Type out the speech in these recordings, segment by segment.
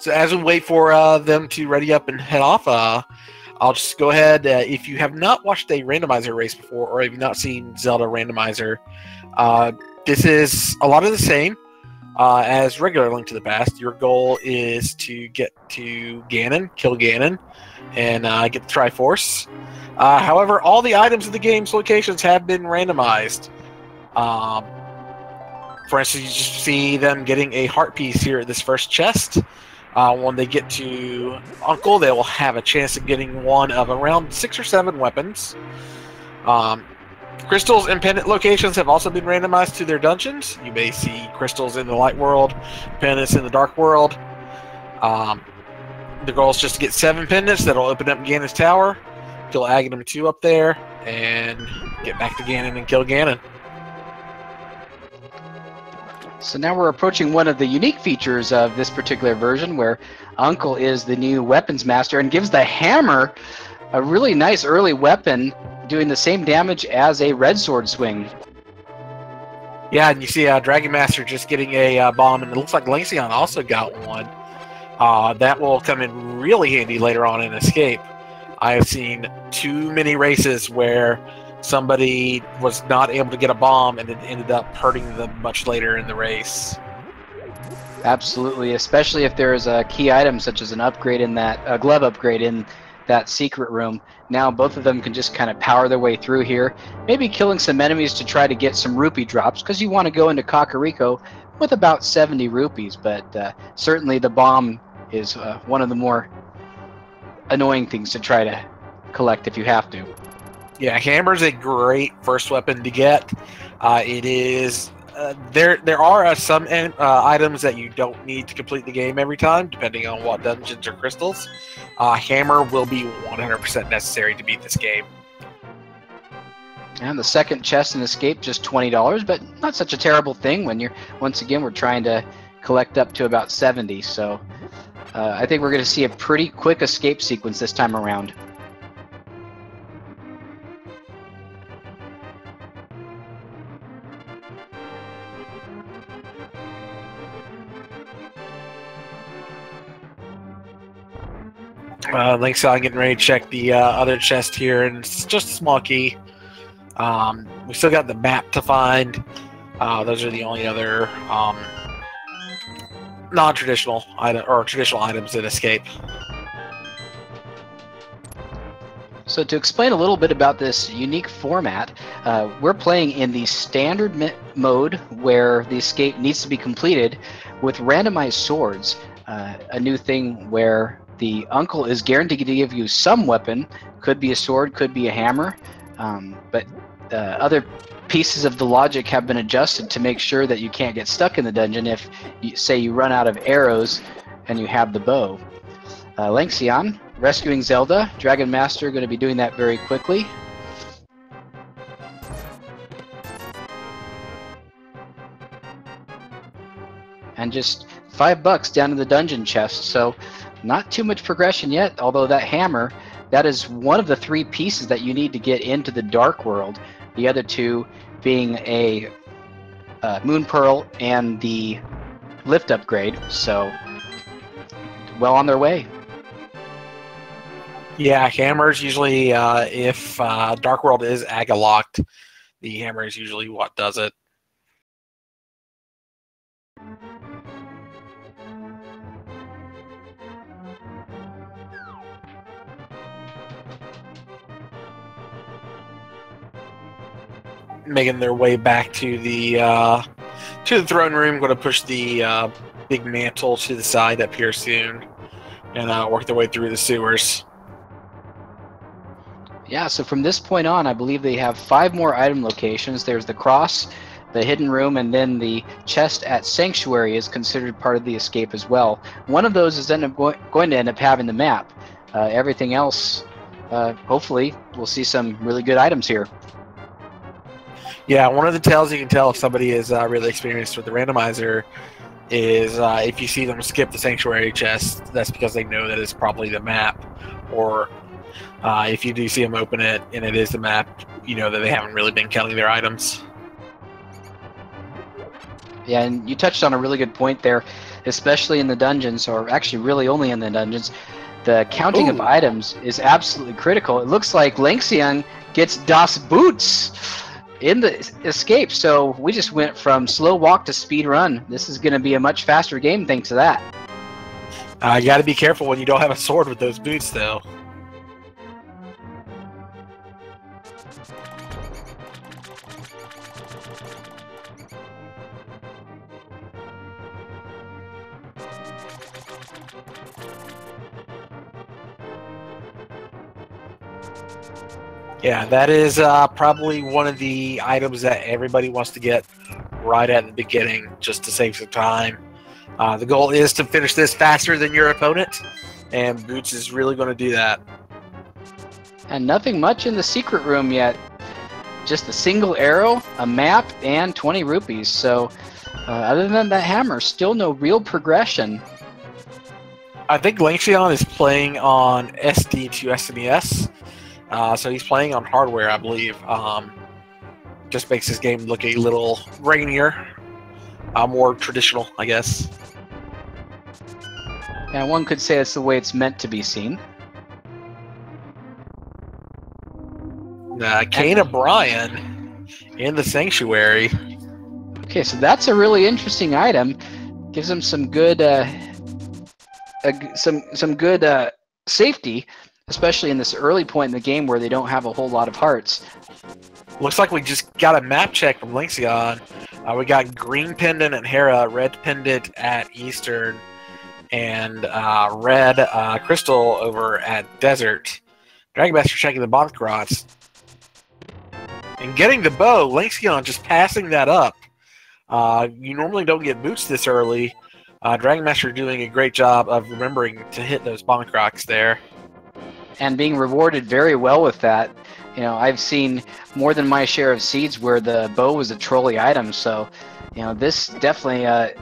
So as we wait for them to ready up and head off, I'll just go ahead. If you have not watched a randomizer race before, or if you've not seen Zelda Randomizer, this is a lot of the same as regular Link to the Past. Your goal is to get to Ganon, kill Ganon, and get the Triforce. However, all the items in the game's locations have been randomized. For instance, you just see them getting a heart piece here at this first chest. When they get to Uncle, they will have a chance of getting one of around 6 or 7 weapons. Crystals and pendant locations have also been randomized to their dungeons. You may see crystals in the light world, pendants in the dark world. The goal is just to get 7 pendants that'll open up Ganon's tower, kill Aghanim 2 up there, and get back to Ganon and kill Ganon. So now we're approaching one of the unique features of this particular version, where Uncle is the new weapons master and gives the hammer a really nice early weapon, doing the same damage as a red sword swing. Yeah, and you see Dragonmaster just getting a bomb, and it looks like Lanxion also got one. That will come in really handy later on in Escape. I have seen too many races where somebody was not able to get a bomb and it ended up hurting them much later in the race. Absolutely, especially if there is a key item such as an upgrade in that, a glove upgrade in that secret room. Now both of them can just kind of power their way through here, maybe killing some enemies to try to get some rupee drops, because you want to go into Kakariko with about 70 rupees, but certainly the bomb is one of the more annoying things to try to collect if you have to. Yeah, hammer's a great first weapon to get. It is there are some items that you don't need to complete the game every time, depending on what dungeons or crystals. Hammer will be 100% necessary to beat this game. And the second chest in Escape, just $20, but not such a terrible thing when once again, we're trying to collect up to about 70. So I think we're going to see a pretty quick escape sequence this time around. Lanxion getting ready to check the other chest here, and it's just a small key. We still got the map to find. Those are the only other non-traditional item or traditional items in Escape. So to explain a little bit about this unique format, we're playing in the standard mode where the escape needs to be completed with randomized swords, a new thing where the Uncle is guaranteed to give you some weapon. Could be a sword, could be a hammer, but other pieces of the logic have been adjusted to make sure that you can't get stuck in the dungeon if, say, you run out of arrows and you have the bow. Lanxion, rescuing Zelda. Dragonmaster going to be doing that very quickly. And just $5 down in the dungeon chest, so not too much progression yet, although that hammer, that is one of the 3 pieces that you need to get into the Dark World. The other 2 being a Moon Pearl and the lift upgrade, so well on their way. Yeah, hammers usually, if Dark World is Aga locked, the hammer is usually what does it. Making their way back to the throne room. Going to push the big mantle to the side up here soon, and work their way through the sewers. Yeah, so from this point on, I believe they have 5 more item locations. There's the cross, the hidden room, and then the chest at Sanctuary is considered part of the escape as well. One of those is going to end up having the map. Everything else, hopefully, we'll see some really good items here. Yeah, one of the tells you can tell if somebody is really experienced with the randomizer is if you see them skip the Sanctuary chest, that's because they know that it's probably the map. Or if you do see them open it and it is the map, you know that they haven't really been counting their items. Yeah, and you touched on a really good point there. especially in the dungeons, or actually really only in the dungeons. The counting of items is absolutely critical. It looks like Lanxion gets Das Boots in the escape, so we just went from slow walk to speed run. This is going to be a much faster game thanks to that. You got to be careful when you don't have a sword with those boots, though. Yeah, that is probably one of the items that everybody wants to get right at the beginning, just to save some time. The goal is to finish this faster than your opponent, and Boots is really going to do that. And nothing much in the secret room yet. Just a single arrow, a map, and 20 rupees. So, other than that hammer, still no real progression. I think Lanxion is playing on SD to SNES. So he's playing on hardware, I believe. Just makes his game look a little grainier, more traditional, I guess. And one could say it's the way it's meant to be seen. Kane O'Brien in the Sanctuary. Okay, so that's a really interesting item. Gives him some good, some good safety, especially in this early point in the game where they don't have a whole lot of hearts. Looks like we just got a map check from Lanxion. We got green pendant at Hera, red pendant at Eastern, and red crystal over at Desert. Dragonmaster checking the box cross. And getting the bow, Lanxion just passing that up. You normally don't get boots this early. Dragonmaster doing a great job of remembering to hit those bonk rocks there. And being rewarded very well with that. You know, I've seen more than my share of seeds where the bow was a trolley item, so, you know, this definitely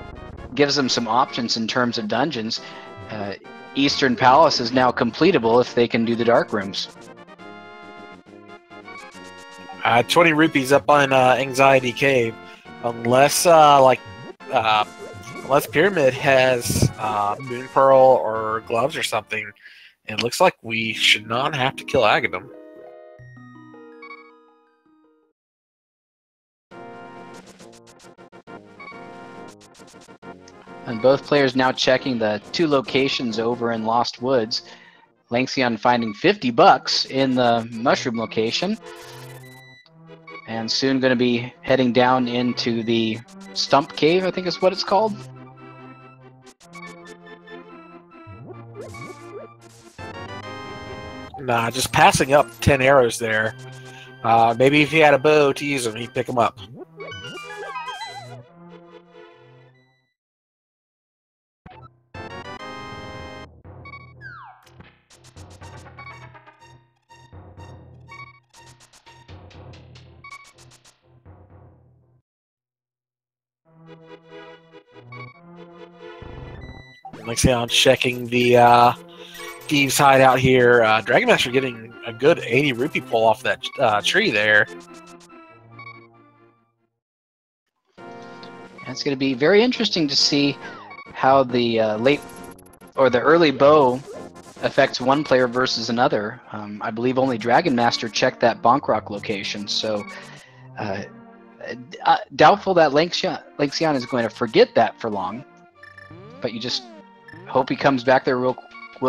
gives them some options in terms of dungeons. Eastern Palace is now completable if they can do the dark rooms. 20 rupees up on Anxiety Cave. Unless, unless Pyramid has Moon Pearl or gloves or something, it looks like we should not have to kill Aghanim. And both players now checking the two locations over in Lost Woods. Lanxion finding 50 bucks in the mushroom location. And soon going to be heading down into the Stump Cave, I think is what it's called. Nah, just passing up 10 arrows there. Maybe if he had a bow to use them, he'd pick them up. Lanxion checking the Thieves' Hideout here. Dragonmaster getting a good 80 rupee pull off that tree there. It's going to be very interesting to see how the the early bow affects one player versus another. I believe only Dragonmaster checked that Bonk Rock location, so doubtful that Lanxion is going to forget that for long. But you just hope he comes back there real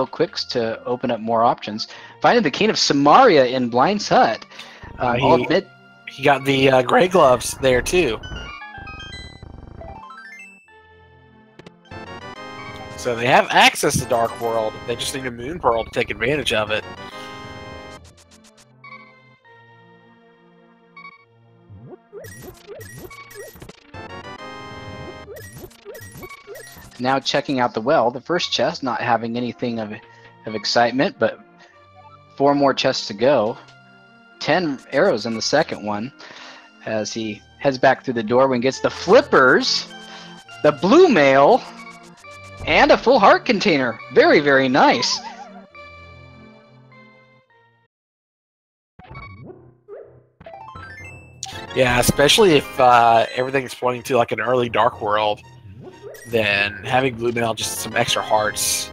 quick to open up more options. Finding the King of Samaria in Blind's Hut. I'll admit, he got the gray gloves there too. So they have access to Dark World. They just need a Moon Pearl to take advantage of it. Now checking out the well, the first chest not having anything of excitement, but 4 more chests to go. 10 arrows in the second one as he heads back through the doorway and gets the flippers, the blue mail, and a full heart container. Very, very nice. Yeah, especially if everything's pointing to like an early Dark World. then having blue mail, just some extra hearts,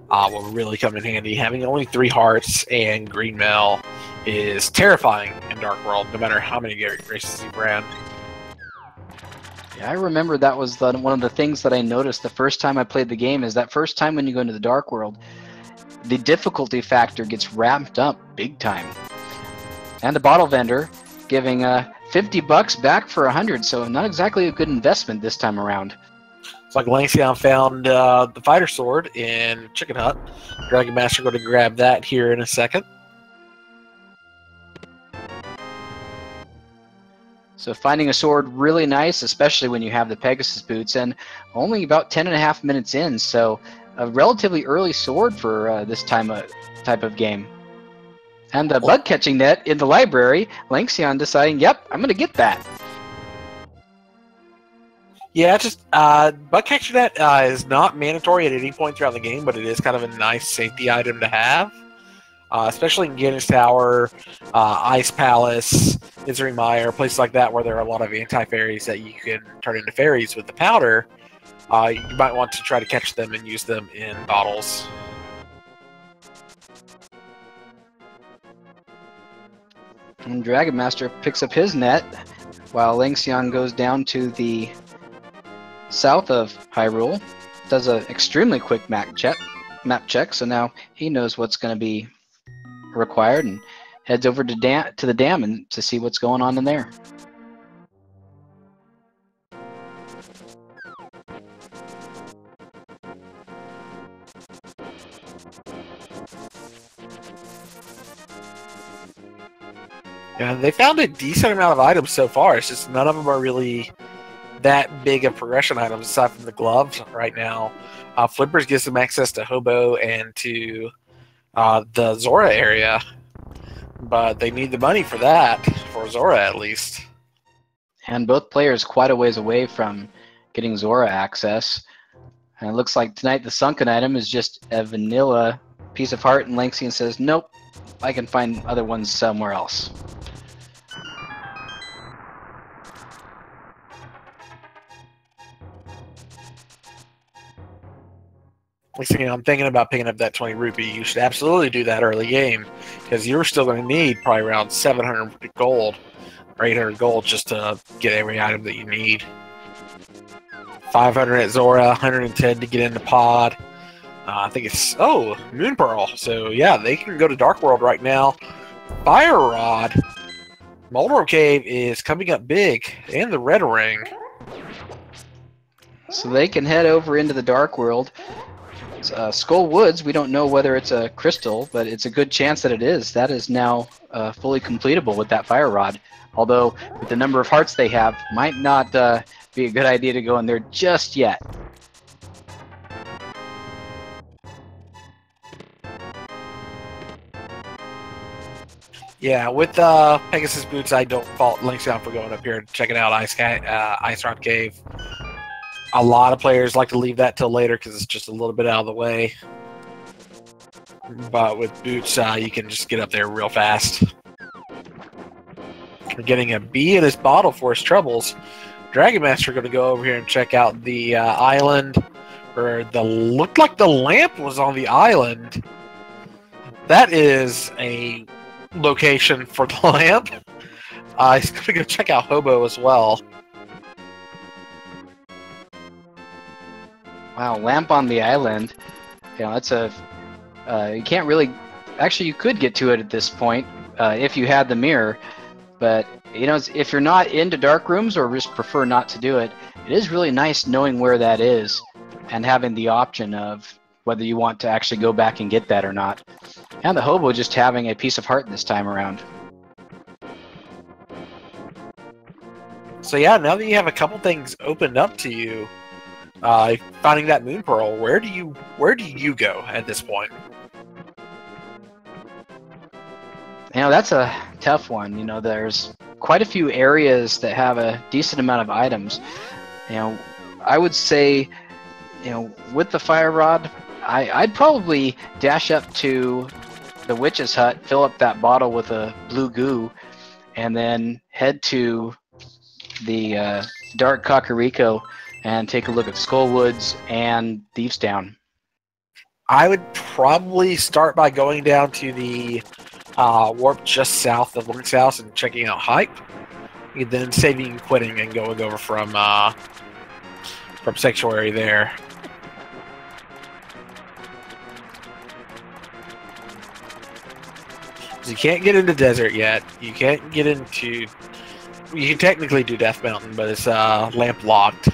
will really come in handy. Having only 3 hearts and green mail is terrifying in Dark World, no matter how many races you ran. Yeah, I remember that was one of the things that I noticed the first time I played the game. Is that first time when you go into the Dark World, the difficulty factor gets ramped up big time. And the bottle vendor giving $50 back for 100, so not exactly a good investment this time around. It's like Lanxion found the fighter sword in Chicken Hut. Dragonmaster going to grab that here in a second. So finding a sword really nice, especially when you have the Pegasus boots, and only about 10.5 minutes in, so a relatively early sword for this type of game. And the bug catching net in the library, Lanxion deciding, yep, I'm going to get that. Yeah, just bug catching net is not mandatory at any point throughout the game, but it is kind of a nice safety item to have. Especially in Ganon Tower, Ice Palace, Misery Mire, places like that where there are a lot of anti-fairies that you can turn into fairies with the powder. You might want to try to catch them and use them in bottles. And Dragonmaster picks up his net, while Lanxion goes down to the south of Hyrule, does an extremely quick map check, so now he knows what's going to be required and heads over to the dam and to see what's going on in there. Yeah, they found a decent amount of items so far. It's just none of them are really that big of progression items aside from the gloves right now. Flippers gives them access to Hobo and to the Zora area, but they need the money for that, for Zora at least. And both players quite a ways away from getting Zora access. And it looks like tonight the sunken item is just a vanilla piece of heart, and Lanxion says, nope, I can find other ones somewhere else. I'm thinking about picking up that 20 rupee. You should absolutely do that early game, because you're still going to need probably around 700 gold or 800 gold just to get every item that you need. 500 at Zora, 110 to get into Pod. I think it's Moon Pearl. So yeah, they can go to Dark World right now. Fire Rod, Moldro Cave is coming up big, and the Red Ring. So they can head over into the Dark World. Skull Woods, we don't know whether it's a crystal, but it's a good chance that it is. That is now fully completable with that Fire Rod. Although, with the number of hearts they have, might not be a good idea to go in there just yet. Yeah, with Pegasus Boots, I don't fault Lanxion for going up here and checking out Ice Rod Cave. A lot of players like to leave that till later because it's just a little bit out of the way. But with Boots, you can just get up there real fast. We're getting a B in his bottle for his troubles. Dragonmaster going to go over here and check out the island, where looked like the lamp was on the island. That is a location for the lamp. He's going to go check out Hobo as well. Wow, lamp on the island. You know, that's a... you can't really... Actually, you could get to it at this point if you had the mirror. But, you know, if you're not into dark rooms or just prefer not to do it, it is really nice knowing where that is and having the option of whether you want to actually go back and get that or not. And the Hobo just having a piece of heart this time around. So yeah, now that you have a couple things opened up to you, finding that Moon Pearl, where do you go at this point? You know, that's a tough one. You know, there's quite a few areas that have a decent amount of items. You know, I would say, you know, with the Fire Rod, I'd probably dash up to the Witch's Hut, fill up that bottle with a blue goo, and then head to the Dark Kakariko and take a look at Skullwoods and Thieves Town. I would probably start by going down to the warp just south of Link's house and checking out Hype, and then saving and quitting and going over from Sanctuary there. So you can't get into Desert yet. You can't get into... You can technically do Death Mountain, but it's lamp locked.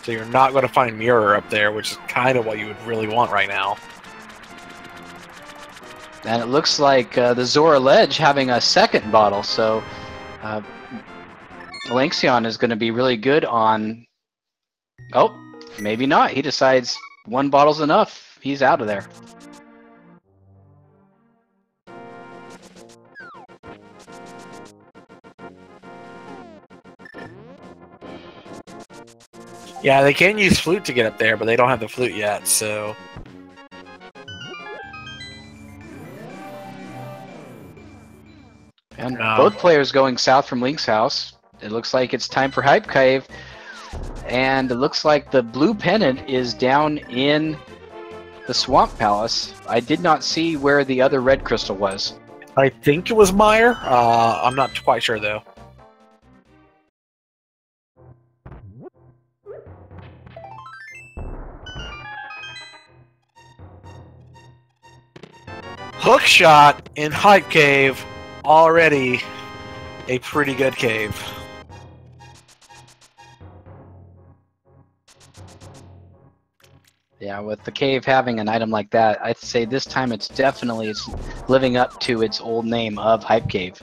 So you're not going to find Mirror up there, which is kind of what you would really want right now. And it looks like the Zora Ledge having a second bottle, so Lanxion is going to be really good on... Oh, maybe not. He decides one bottle's enough. He's out of there. Yeah, they can use flute to get up there, but they don't have the flute yet, so... And both players going south from Link's house. It looks like it's time for Hype Cave. And it looks like the blue pennant is down in the Swamp Palace. I did not see where the other red crystal was. I think it was Meyer. I'm not quite sure, though. Hookshot in Hype Cave. Already a pretty good cave. Yeah, with the cave having an item like that, I'd say this time it's living up to its old name of Hype Cave.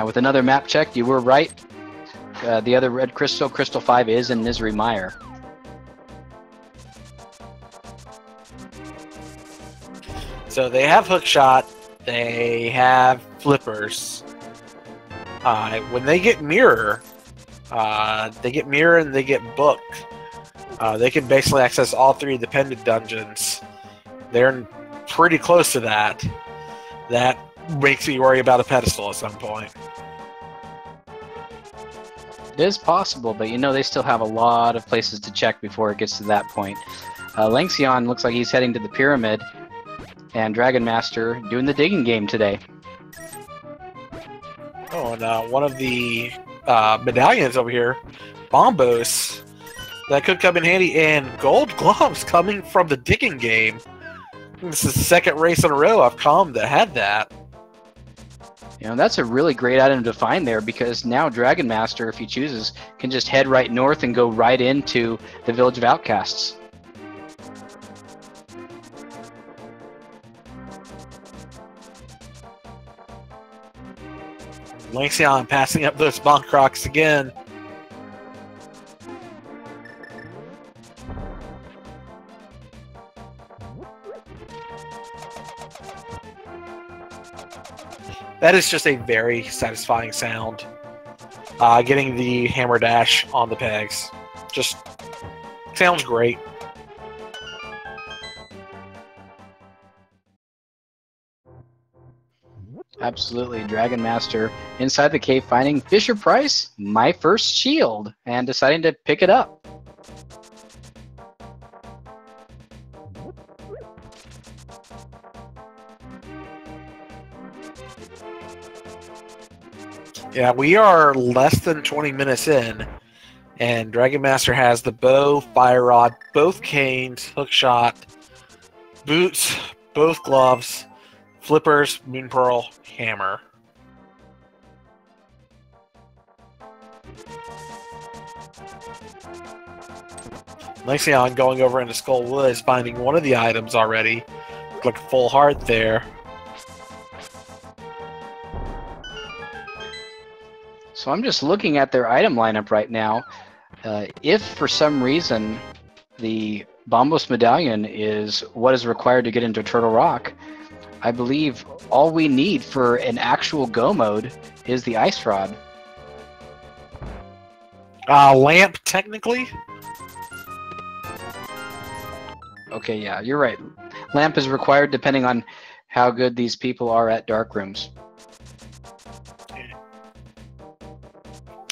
With another map check, you were right. The other red crystal, Crystal 5, is in Misery Mire. So they have Hookshot, they have Flippers. When they get Mirror and they get Book. They can basically access all three dependent dungeons. They're pretty close to that. That makes me worry about a pedestal at some point. It is possible, but you know they still have a lot of places to check before it gets to that point. Lanxion looks like he's heading to the pyramid. And Dragonmaster doing the digging game today. Oh, and one of the medallions over here, Bombos, that could come in handy, and gold gloves coming from the digging game. This is the second race in a row I've calmed that had that. You know, that's a really great item to find there, because now Dragonmaster, if he chooses, can just head right north and go right into the Village of Outcasts. Lanxion passing up those Bonk Rocks again. That is just a very satisfying sound. Getting the hammer dash on the pegs. Just sounds great. Absolutely. Dragonmaster inside the cave finding Fisher Price, my first shield, and deciding to pick it up. Yeah, we are less than 20 minutes in, and Dragonmaster has the bow, fire rod, both canes, hookshot, boots, both gloves, flippers, moon pearl, hammer. Lanxion going over into Skull Woods, finding one of the items already. Look like a full heart there. So I'm just looking at their item lineup right now. If for some reason the Bombos Medallion is what is required to get into Turtle Rock, I believe all we need for an actual go mode is the Ice Rod. Lamp, technically? Okay, yeah, you're right. Lamp is required depending on how good these people are at dark rooms.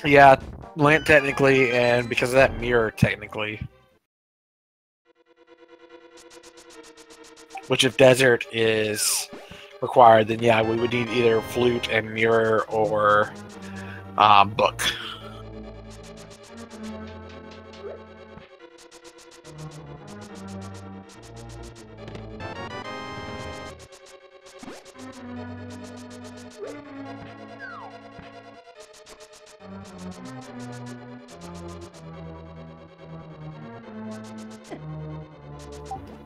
Yeah, land technically, and because of that, mirror technically. Which if desert is required, then yeah, we would need either flute and mirror or book.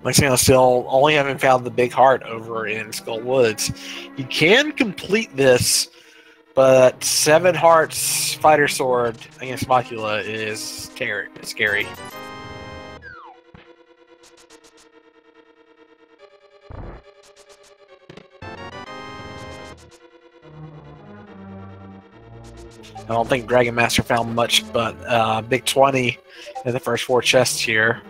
Lanxion still only haven't found the big heart over in Skull Woods. You can complete this, but 7 hearts fighter sword against Macula is scary. I don't think Dragonmaster found much but big 20 in the first 4 chests here.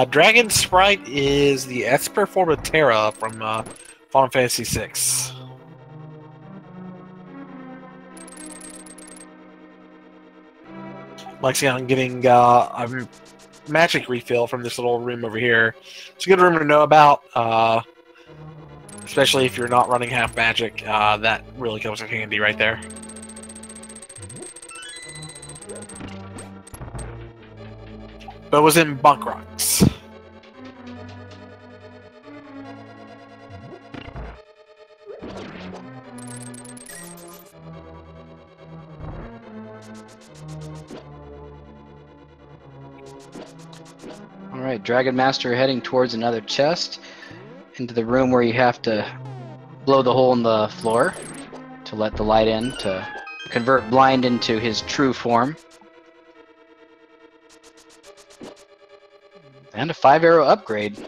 Dragon Sprite is the Esper form of Terra from Final Fantasy VI. Lanxion getting a magic refill from this little room over here. It's a good room to know about, especially if you're not running half magic. That really comes in handy right there. But it was in Bunk Rocks. Alright, Dragonmaster heading towards another chest, into the room where you have to blow the hole in the floor to let the light in, to convert Blind into his true form. And a 5-arrow upgrade.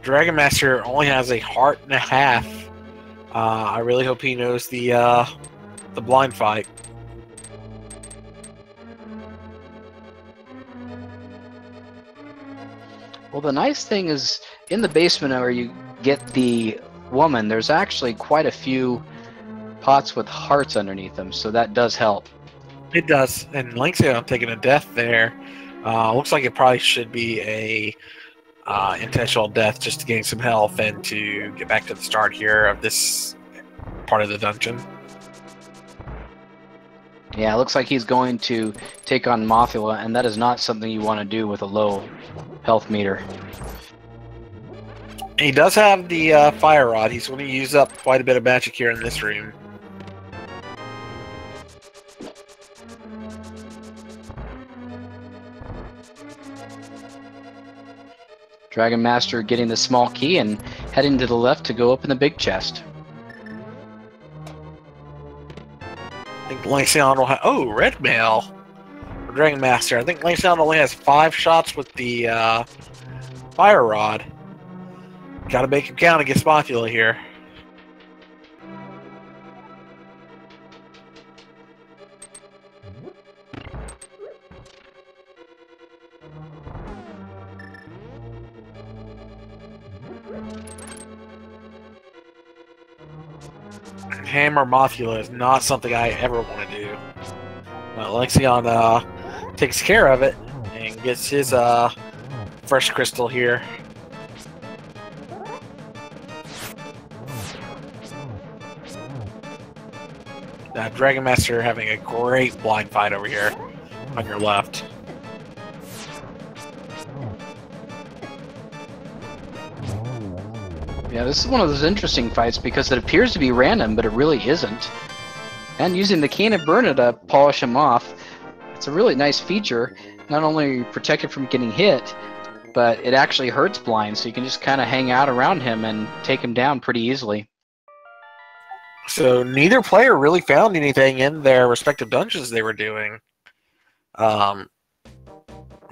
Dragonmaster only has a heart and a half. I really hope he knows the blind fight. Well, the nice thing is, in the basement where you get the woman, there's actually quite a few pots with hearts underneath them, so that does help. It does, and Lanxion taking a death there. Looks like it probably should be a intentional death just to gain some health and to get back to the start here of this part of the dungeon. Yeah, it looks like he's going to take on Mothula, and that is not something you want to do with a low health meter. He does have the fire rod. He's going to use up quite a bit of magic here in this room. Dragonmaster getting the small key and heading to the left to go open the big chest. I think Lanxion will have... Oh, red mail for Dragonmaster. I think Lanxion only has 5 shots with the fire rod. Gotta make him count against Mothula here. Hammer Mothula is not something I ever want to do. Lanxion takes care of it and gets his first crystal here. Dragonmaster having a great blind fight over here on your left. Yeah, this is one of those interesting fights because it appears to be random, but it really isn't. And using the Cane of Burna to polish him off, it's a really nice feature. Not only are you protected from getting hit, but it actually hurts Blind, so you can just kind of hang out around him and take him down pretty easily. So neither player really found anything in their respective dungeons they were doing.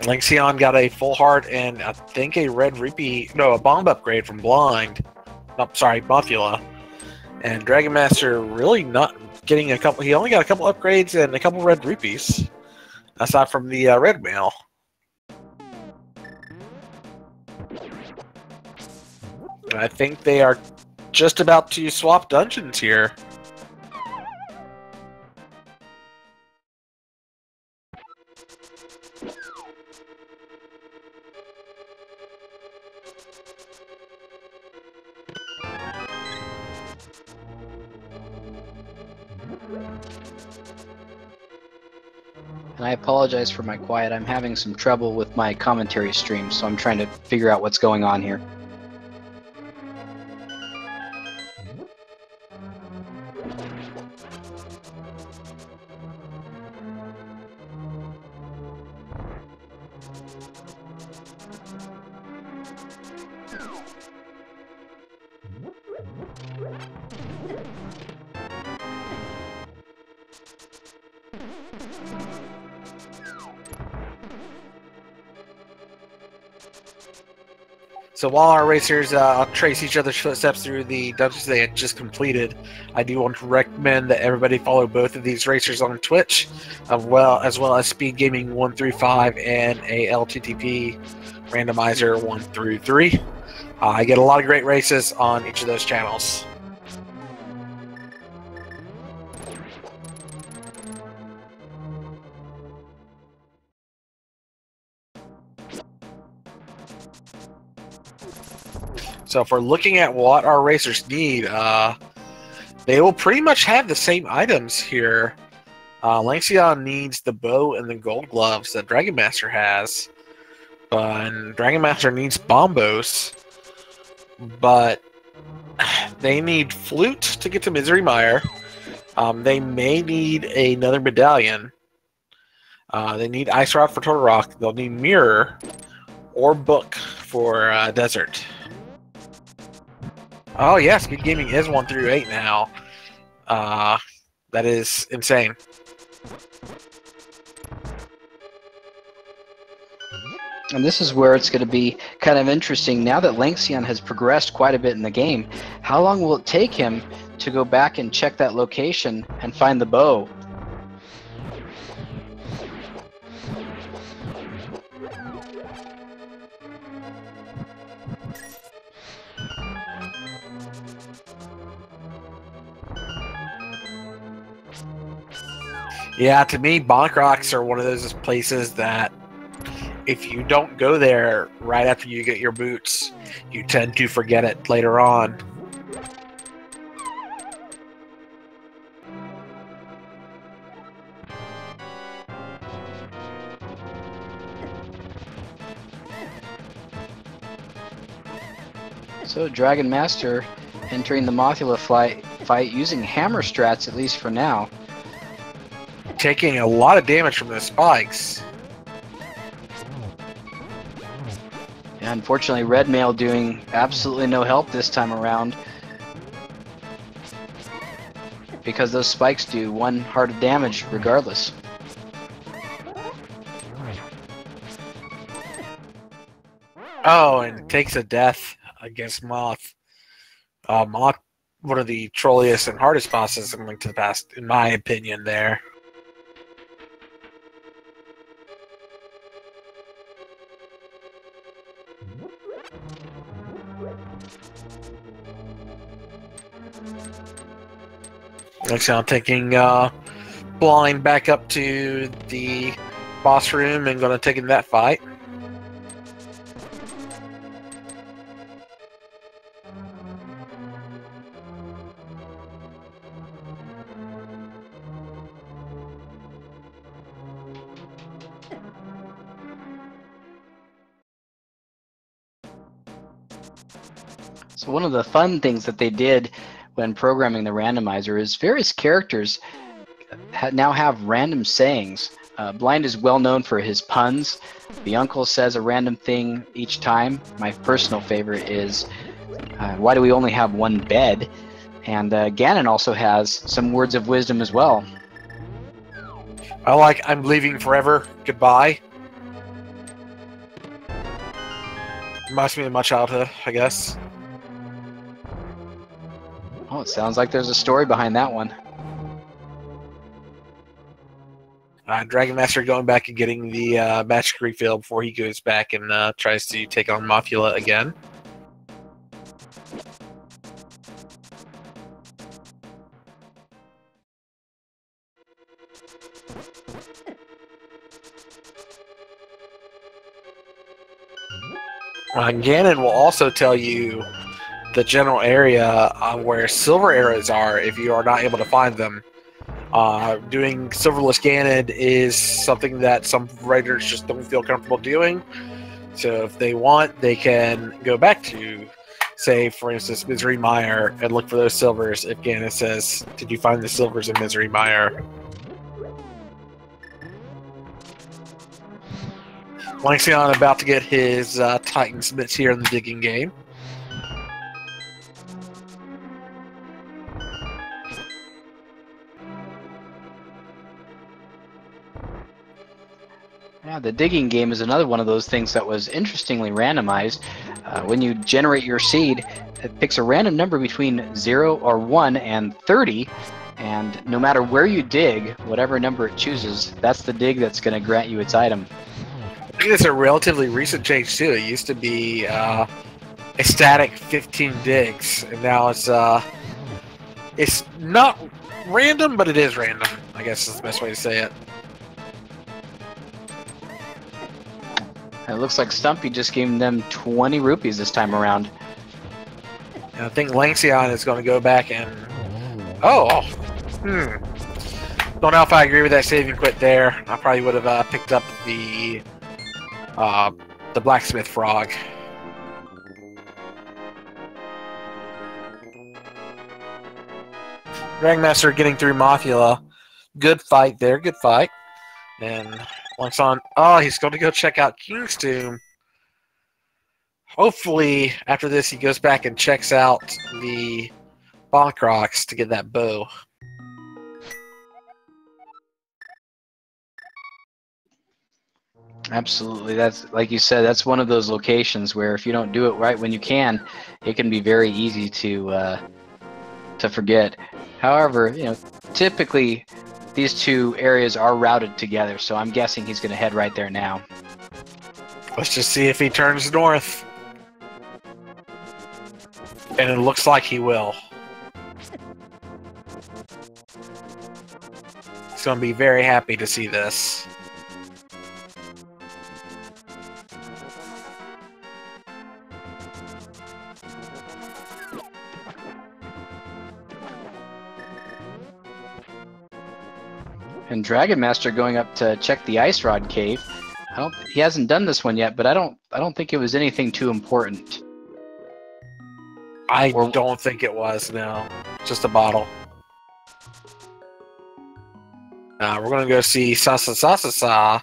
Lanxion got a full heart and I think a red rupee, no, a bomb upgrade from Blind. Oh, sorry, Mothula. And Dragonmaster really not getting a couple. He only got a couple upgrades and a couple red rupees, aside from the red mail. I think they are just about to swap dungeons here. And I apologize for my quiet. I'm having some trouble with my commentary stream, so I'm trying to figure out what's going on here. So while our racers trace each other's footsteps through the dungeons they had just completed, I do want to recommend that everybody follow both of these racers on Twitch, as well as Speed Gaming 135 and ALTTP Randomizer 133. I get a lot of great races on each of those channels. So if we're looking at what our racers need, they will pretty much have the same items here. Lanxion needs the bow and the gold gloves that Dragonmaster has. And Dragonmaster needs bombos. But they need flute to get to Misery Mire. They may need another medallion. They need Ice Rod for Turtle Rock. They'll need Mirror or Book for Desert. Oh yeah, Speed Gaming is 1 through 8 now. That is insane. And this is where it's going to be kind of interesting. Now that Lanxion has progressed quite a bit in the game, how long will it take him to go back and check that location and find the bow? Yeah, to me, Bonk Rocks are one of those places that if you don't go there right after you get your boots, you tend to forget it later on. So Dragonmaster entering the Mothula fight using hammer strats, at least for now. Taking a lot of damage from the spikes. And unfortunately, Red Mail doing absolutely no help this time around, because those spikes do 1 heart of damage regardless. Oh, and it takes a death against Moth. Moth, one of the trolliest and hardest bosses in Link to the Past, in my opinion, there. Next, I'm taking Blind back up to the boss room and going to take in that fight. So one of the fun things that they did when programming the randomizer is various characters now have random sayings. Blind is well known for his puns. The uncle says a random thing each time. My personal favorite is, why do we only have 1 bed? And Ganon also has some words of wisdom as well. I like, I'm leaving forever, goodbye. Reminds me of my childhood, I guess. Oh, it sounds like there's a story behind that one. Dragonmaster going back and getting the magic refill before he goes back and tries to take on Mothula again. Ganon will also tell you the general area where silver arrows are if you are not able to find them. Doing silverless Ganon is something that some writers just don't feel comfortable doing. So if they want, they can go back to, say, for instance, Misery Mire and look for those silvers if Ganon says, "Did you find the silvers in Misery Mire?" Lanxion about to get his Titan's mitts here in the digging game. Yeah, the digging game is another one of those things that was interestingly randomized. When you generate your seed, it picks a random number between 0 or 1 and 30, and no matter where you dig, whatever number it chooses, that's the dig that's going to grant you its item. I think it's a relatively recent change too. It used to be a static 15 digs, and now it's not random, but it is random. I guess is the best way to say it. And it looks like Stumpy just gave them 20 rupees this time around. And I think Lanxion is going to go back and don't know if I agree with that saving quit there. I probably would have picked up the blacksmith frog. Dragonmaster getting through Mothula. Good fight there, good fight. And Lanxion, he's going to go check out King's Tomb. Hopefully, after this, he goes back and checks out the Bonk Rocks to get that bow. Absolutely. That's, like you said, that's one of those locations where if you don't do it right when you can, it can be very easy to forget. However, you know, typically these two areas are routed together, so I'm guessing he's going to head right there now. Let's just see if he turns north. And it looks like he will. He's going to be very happy to see this. And Dragonmaster going up to check the Ice Rod Cave. He hasn't done this one yet, but I don't think it was anything too important. I don't think it was, no. Just a bottle. We're going to go see Sa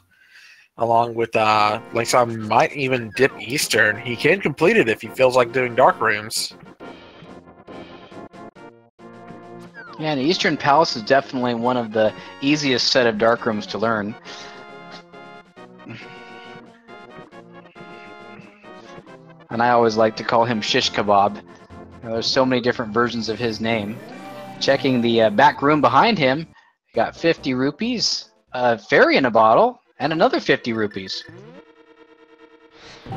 along with Lanxion might even dip Eastern. He can complete it if he feels like doing Dark Rooms. Yeah, and Eastern Palace is definitely one of the easiest set of Dark Rooms to learn. And I always like to call him Shish Kebab. There's so many different versions of his name. Checking the back room behind him, got 50 rupees, a fairy in a bottle, and another 50 rupees.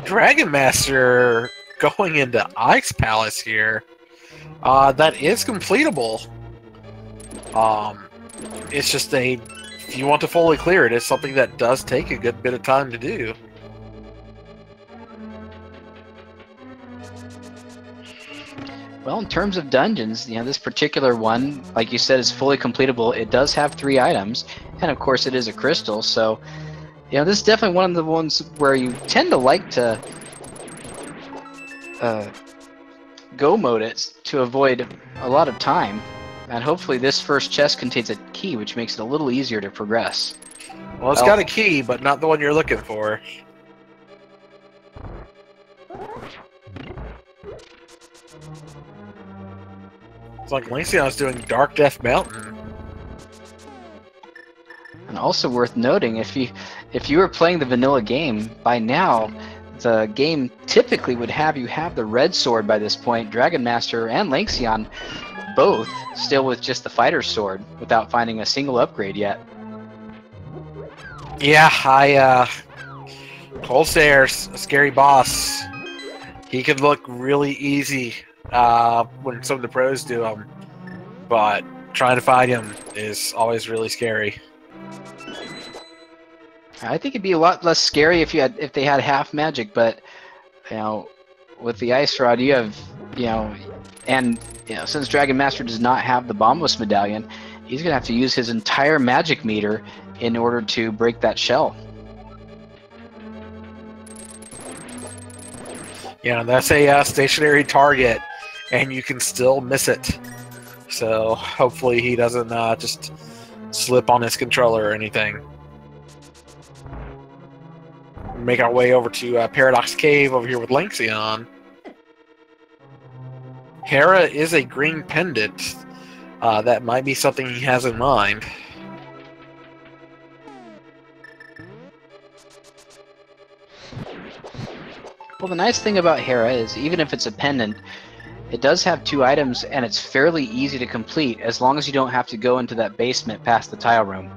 Dragonmaster going into Ice Palace here. That is completable. It's just if you want to fully clear it, it's something that does take a good bit of time to do. Well, in terms of dungeons, you know, this particular one, like you said, is fully completable. It does have 3 items, and of course it is a crystal, so, you know, this is definitely one of the ones where you tend to like to go mode it to avoid a lot of time. And hopefully this first chest contains a key, which makes it a little easier to progress. Well, it's got a key, but not the one you're looking for. It's like Lanxion's doing Dark Death Mountain. And also worth noting, if you were playing the vanilla game, by now the game typically would have you have the red sword by this point. Dragonmaster and Lanxion both, still with just the fighter's sword, without finding a single upgrade yet. Yeah, Coldstair's a scary boss. He could look really easy when some of the pros do him, but trying to fight him is always really scary. I think it'd be a lot less scary if they had half magic, but with the ice rod you have, and since Dragonmaster does not have the Bombos medallion, he's gonna have to use his entire magic meter in order to break that shell. Yeah, that's a stationary target, and you can still miss it. So hopefully he doesn't just slip on his controller or anything. Make our way over to Paradox Cave over here with Lanxion. Hera is a green pendant. That might be something he has in mind. Well, the nice thing about Hera is even if it's a pendant, it does have 2 items and it's fairly easy to complete as long as you don't have to go into that basement past the tile room.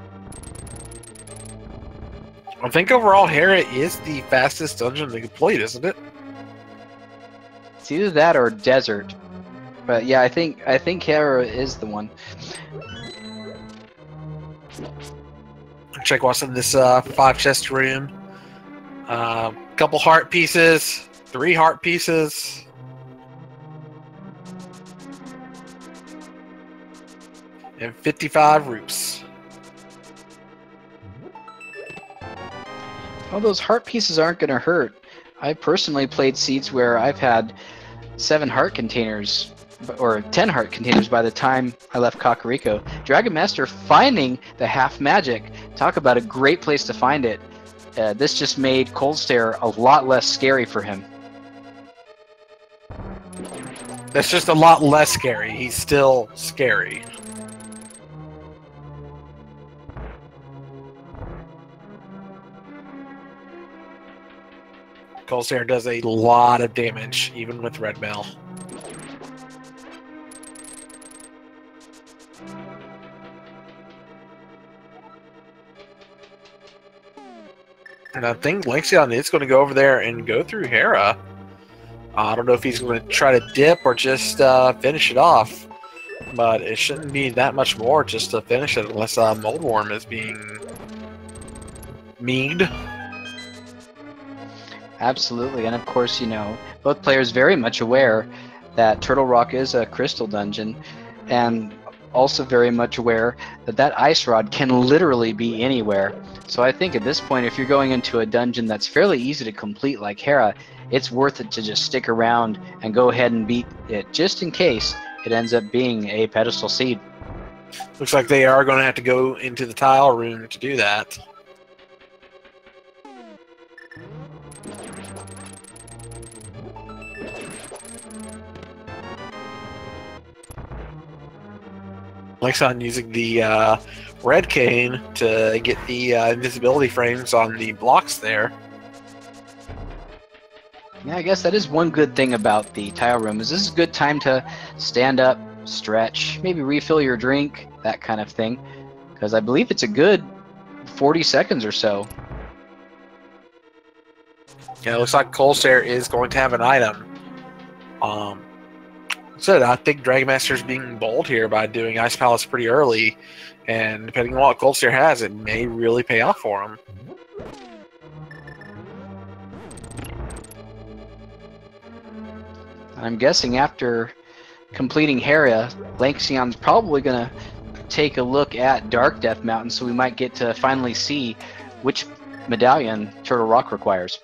I think overall Hera is the fastest dungeon to complete, isn't it? It's either that or desert. But yeah, I think Hera is the one. Check what's in this 5-chest room. Couple heart pieces, 3 heart pieces. And 55 roops. Well, those heart pieces aren't going to hurt. I personally played seeds where I've had 7 heart containers, or 10 heart containers by the time I left Kakariko. Dragonmaster finding the half magic, talk about a great place to find it. This just made Coldstair a lot less scary for him. That's just a lot less scary. He's still scary. Coldstair does a lot of damage, even with red mail. And I think Lanxion is going to go over there and go through Hera. I don't know if he's going to try to dip or just finish it off. But it shouldn't be that much more just to finish it unless Moldworm is being memed. Absolutely, and of course, both players very much aware that Turtle Rock is a crystal dungeon, and also very much aware that that ice rod can literally be anywhere. So I think at this point, if you're going into a dungeon that's fairly easy to complete like Hera, it's worth it to just stick around and go ahead and beat it, just in case it ends up being a pedestal seed. Looks like they are going to have to go into the tile room to do that. Lanxion using the red cane to get the invisibility frames on the blocks there. Yeah, I guess that is one good thing about the tile room, is this is a good time to stand up, stretch, maybe refill your drink, that kind of thing. Because I believe it's a good 40 seconds or so. Yeah, it looks like Coldstair is going to have an item. So I think Dragonmaster's being bold here by doing Ice Palace pretty early, and depending on what Coldstair has, it may really pay off for him. I'm guessing after completing Hera, Lanxion's probably going to take a look at Dark Death Mountain, so we might get to finally see which medallion Turtle Rock requires.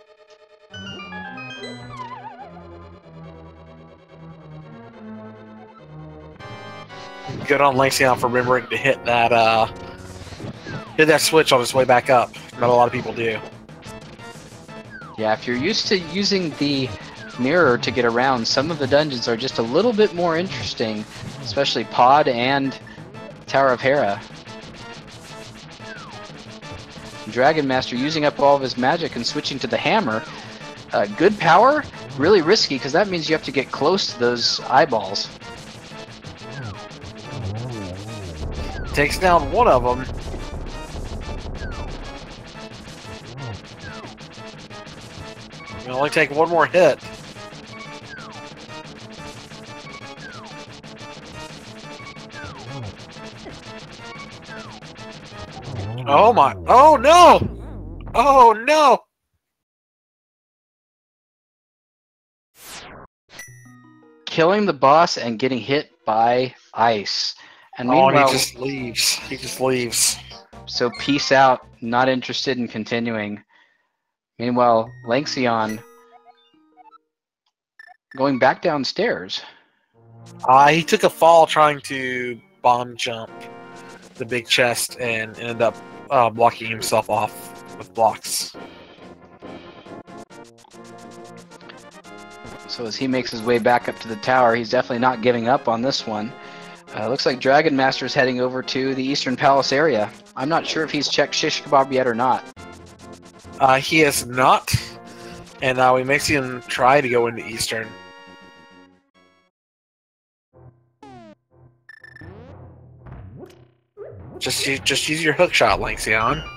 Good on Lanxion for remembering to hit that switch on his way back up. Not a lot of people do. Yeah, if you're used to using the mirror to get around, some of the dungeons are just a little bit more interesting, especially Pod and Tower of Hera. Dragonmaster using up all of his magic and switching to the hammer. Good power, really risky, because that means you have to get close to those eyeballs. takes down one of them. You only take one more hit. Oh my! Oh no! Oh no! Killing the boss and getting hit by ice. And Oh, meanwhile, and he just leaves. He just leaves. so peace out. Not interested in continuing. Meanwhile, Lanxion going back downstairs. He took a fall trying to bomb jump the big chest and ended up blocking himself off with blocks. So as he makes his way back up to the tower, he's definitely not giving up on this one. Looks like Dragonmaster is heading over to the Eastern Palace area. I'm not sure if he's checked Shish Kebab yet or not. He is not, and we may see him try to go into Eastern. Just use your hook shot, Lanxion.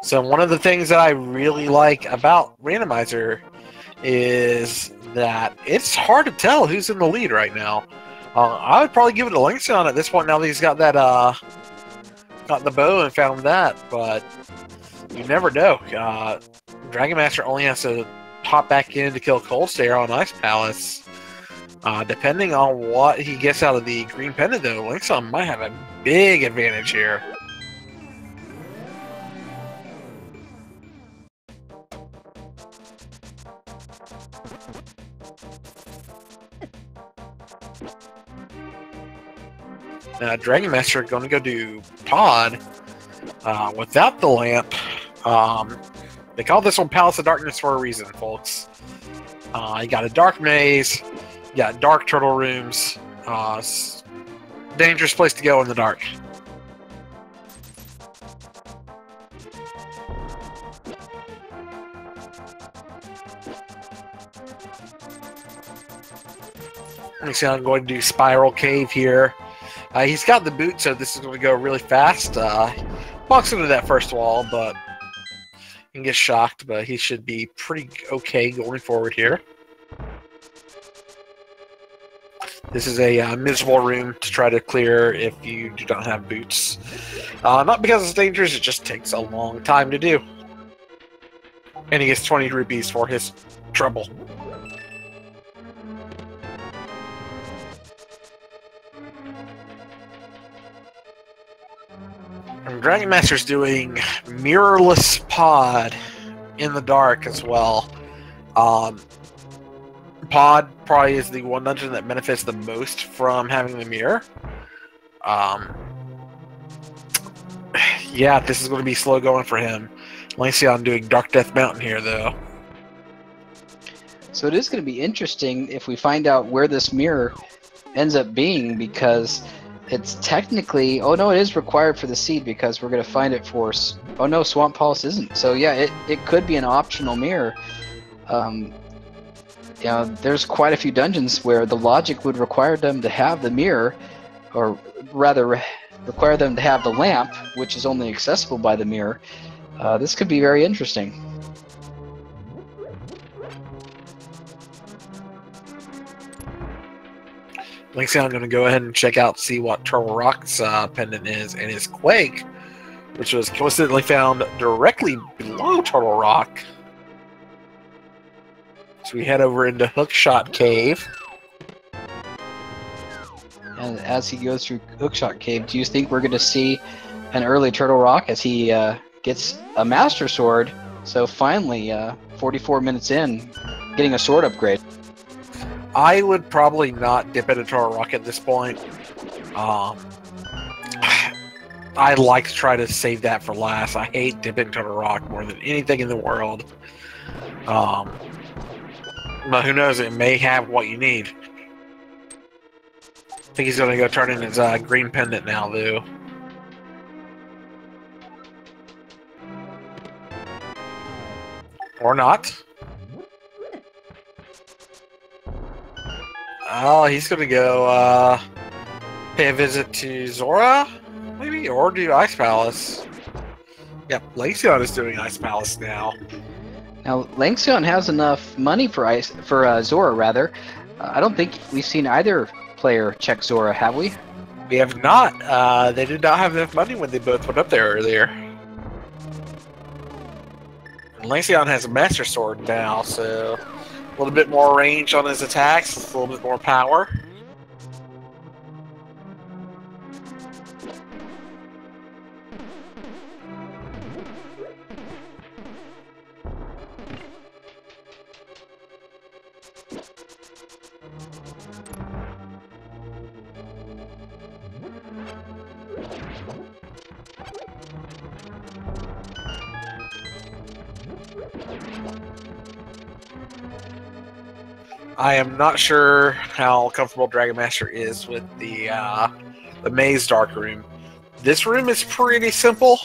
So one of the things that I really like about Randomizer is that it's hard to tell who's in the lead right now. I would probably give it to Lanxion at this point now that he's got that got the bow and found that, but you never know. Dragonmaster only has to hop back in to kill Cold Stare on Ice Palace. Depending on what he gets out of the green pendant, though, Lanxion might have a big advantage here. Dragonmaster going to go do Pod without the lamp. They call this one Palace of Darkness for a reason, folks. You got a dark maze, you got dark turtle rooms. Dangerous place to go in the dark. Let me see, I'm going to do Spiral Cave here. He's got the boot, so this is going to go really fast. Walks into that first wall, but he can get shocked, but he should be pretty okay going forward here. This is a miserable room to try to clear if you do not have boots. Not because it's dangerous, it just takes a long time to do. And he gets 20 rupees for his trouble. And Dragonmaster's doing mirrorless pod in the dark as well. Pod probably is the one dungeon that benefits the most from having the mirror. Yeah, this is going to be slow going for him. Lanxion doing Dark Death Mountain here, though. So it is going to be interesting if we find out where this mirror ends up being, because it's technically... Oh no, it is required for the seed, because we're going to find it for... Oh no, Swamp Palace isn't. So yeah, it could be an optional mirror. You know, there's quite a few dungeons where the logic would require them to have the mirror, or rather require them to have the lamp, which is only accessible by the mirror. This could be very interesting. Lanxion going to go ahead and check out, see what Turtle Rock's pendant is, and his Quake, which was coincidentally found directly below Turtle Rock. So we head over into Hookshot Cave. And as he goes through Hookshot Cave, do you think we're going to see an early Turtle Rock as he gets a Master Sword? So finally, 44 minutes in, getting a sword upgrade. I would probably not dip into Turtle Rock at this point. I like to try to save that for last. I hate dipping Turtle Rock more than anything in the world. But who knows, it may have what you need. I think he's going to go turn in his green pendant now, though. Or not. Oh, he's going to go pay a visit to Zora, maybe? Or do Ice Palace. Yep, Lanxion is doing Ice Palace now. Now, Lanxion has enough money for Zora, rather. I don't think we've seen either player check Zora, have we? We have not. They did not have enough money when they both went up there earlier. And Lanxion has a Master Sword now, so a little bit more range on his attacks, a little bit more power. I am not sure how comfortable Dragonmaster is with the maze dark room. This room is pretty simple.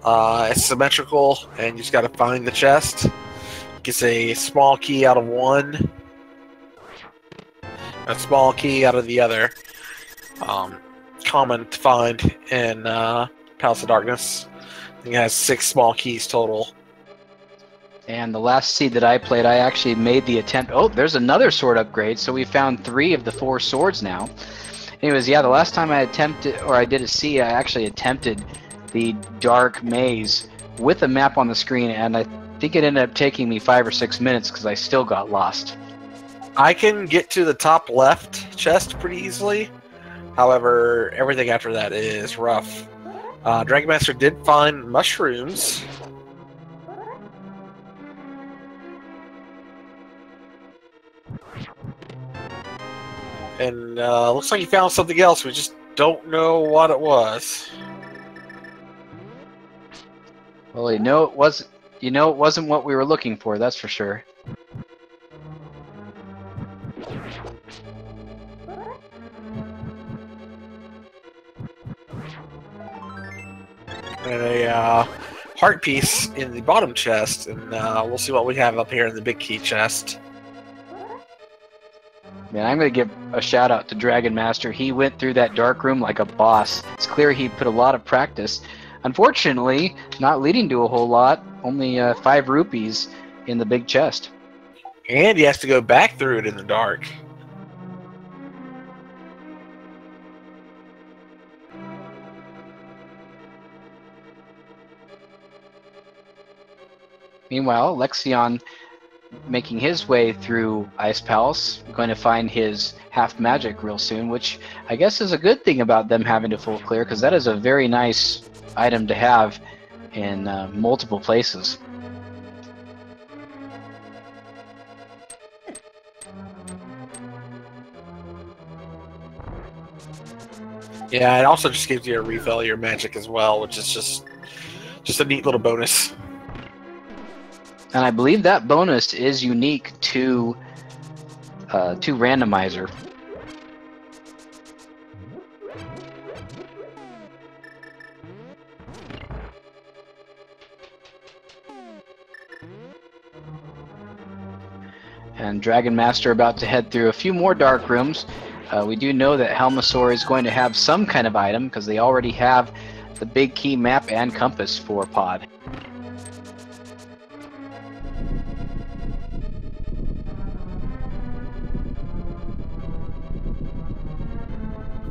It's symmetrical, and you just got to find the chest. Gets a small key out of one, a small key out of the other. Common to find in Palace of Darkness. I think it has 6 small keys total. And the last seed that I played, I actually made the attempt. Oh, there's another sword upgrade, so we found 3 of the 4 swords now. Anyways, yeah, the last time I attempted, or I did a seed, I actually attempted the dark maze with a map on the screen, and I think it ended up taking me 5 or 6 minutes because I still got lost. I can get to the top left chest pretty easily. However, everything after that is rough. Dragonmaster did find mushrooms. And looks like he found something else. We just don't know what it was. Well, you know it wasn't what we were looking for, that's for sure. And a heart piece in the bottom chest, and we'll see what we have up here in the big key chest. Man, I'm going to give a shout out to Dragonmaster. He went through that dark room like a boss. It's clear he put a lot of practice. Unfortunately, not leading to a whole lot. Only 5 rupees in the big chest. And he has to go back through it in the dark. Meanwhile, Lanxion making his way through Ice Palace, going to find his half magic real soon, which I guess is a good thing about them having to full clear, because that is a very nice item to have in multiple places. Yeah, it also just gives you a refill of your magic as well, which is just a neat little bonus. And I believe that bonus is unique to Randomizer. And Dragonmaster about to head through a few more dark rooms. We do know that Helmasaur is going to have some kind of item because they already have the big key map and compass for Pod.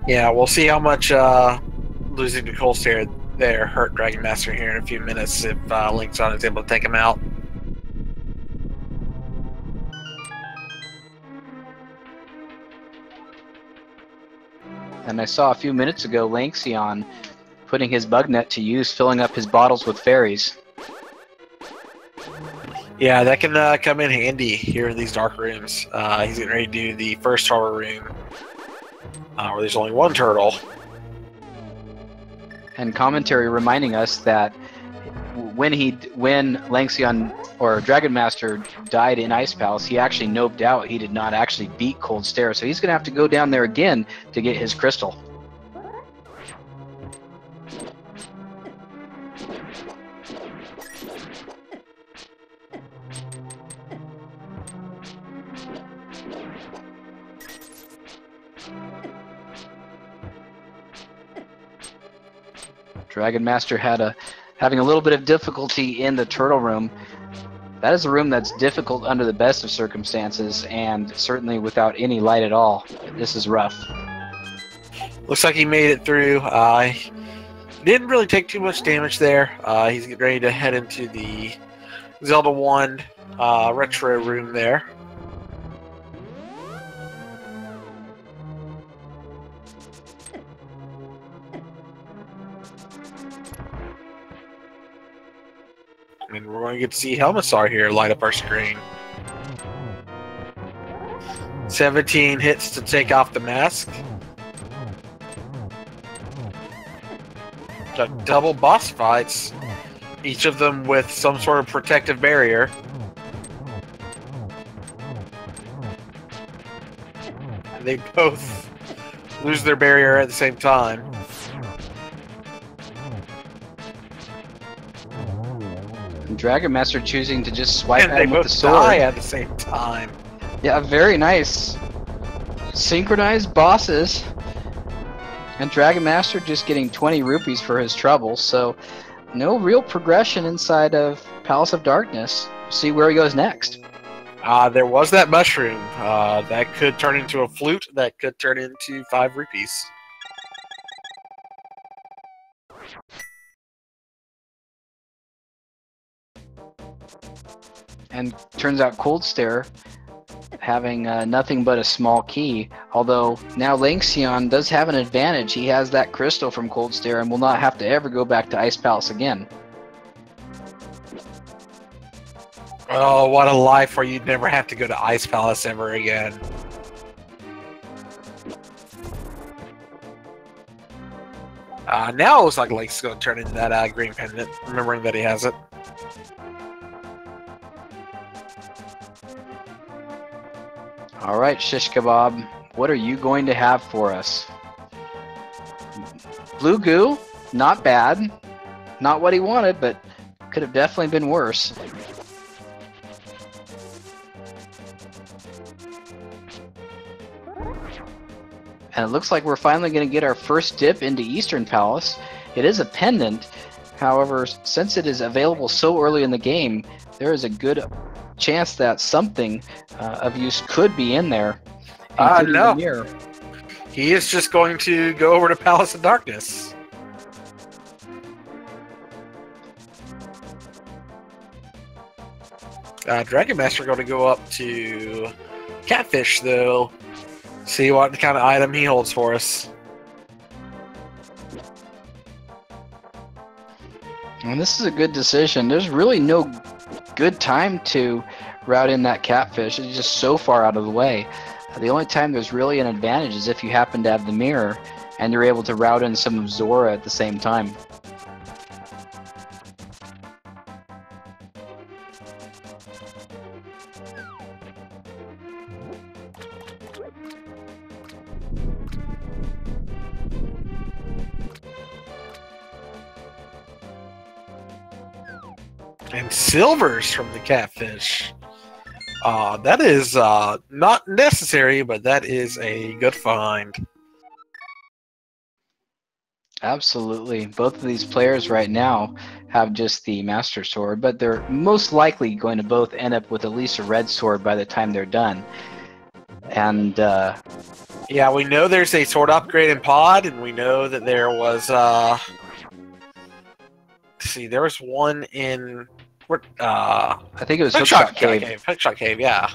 Yeah, we'll see how much losing to Cold Stare there hurt Dragonmaster here in a few minutes if Lanxion is able to take him out. And I saw a few minutes ago Lanxion putting his bug net to use, filling up his bottles with fairies. Yeah, that can come in handy here in these dark rooms. He's getting ready to do the first horror room, where there's only 1 turtle. And commentary reminding us that when Lanxion or Dragonmaster died in Ice Palace, he actually noped out. He did not actually beat Cold Stare, so he's going to have to go down there again to get his crystal. Dragonmaster having a little bit of difficulty in the turtle room. That is a room that's difficult under the best of circumstances, and certainly without any light at all. This is rough. Looks like he made it through. Didn't really take too much damage there. He's getting ready to head into the Zelda 1 retro room there. And we're going to get to see Helmasaur here light up our screen. 17 hits to take off the mask. Got double boss fights, each of them with some sort of protective barrier. They both lose their barrier at the same time. Dragonmaster choosing to just swipe And at they him with both the sword. die at the same time. Yeah, very nice. Synchronized bosses. And Dragonmaster just getting 20 rupees for his trouble, so no real progression inside of Palace of Darkness. See where he goes next. There was that mushroom. That could turn into a flute. That could turn into 5 rupees. And turns out Cold Stare having nothing but a small key, although now Lanxion does have an advantage. He has that crystal from Cold Stare and will not have to ever go back to Ice Palace again. Oh, what a life where you'd never have to go to Ice Palace ever again. Now it looks like Lake's going to turn into that green pendant, remembering that he has it. All right, Shish Kebab, what are you going to have for us? Blue goo, not bad. Not what he wanted, but could have definitely been worse. And it looks like we're finally going to get our first dip into Eastern Palace. It is a pendant. However, since it is available so early in the game, there is a good chance that something of use could be in there. No. The mirror. He is just going to go over to Palace of Darkness. Dragonmaster going to go up to Catfish, though. See what kind of item he holds for us. And this is a good decision. There's really no good time to route in that Catfish. It's just so far out of the way. The only time there's really an advantage is if you happen to have the mirror and you're able to route in some of Zora at the same time. And silvers from the Catfish. That is not necessary, but that is a good find. Absolutely. Both of these players right now have just the Master Sword, but they're most likely going to both end up with at least a red sword by the time they're done. And yeah, we know there's a sword upgrade in Pod, and we know that there was let's see, there was one in I think it was Hookshot Cave. Hookshot Cave, yeah.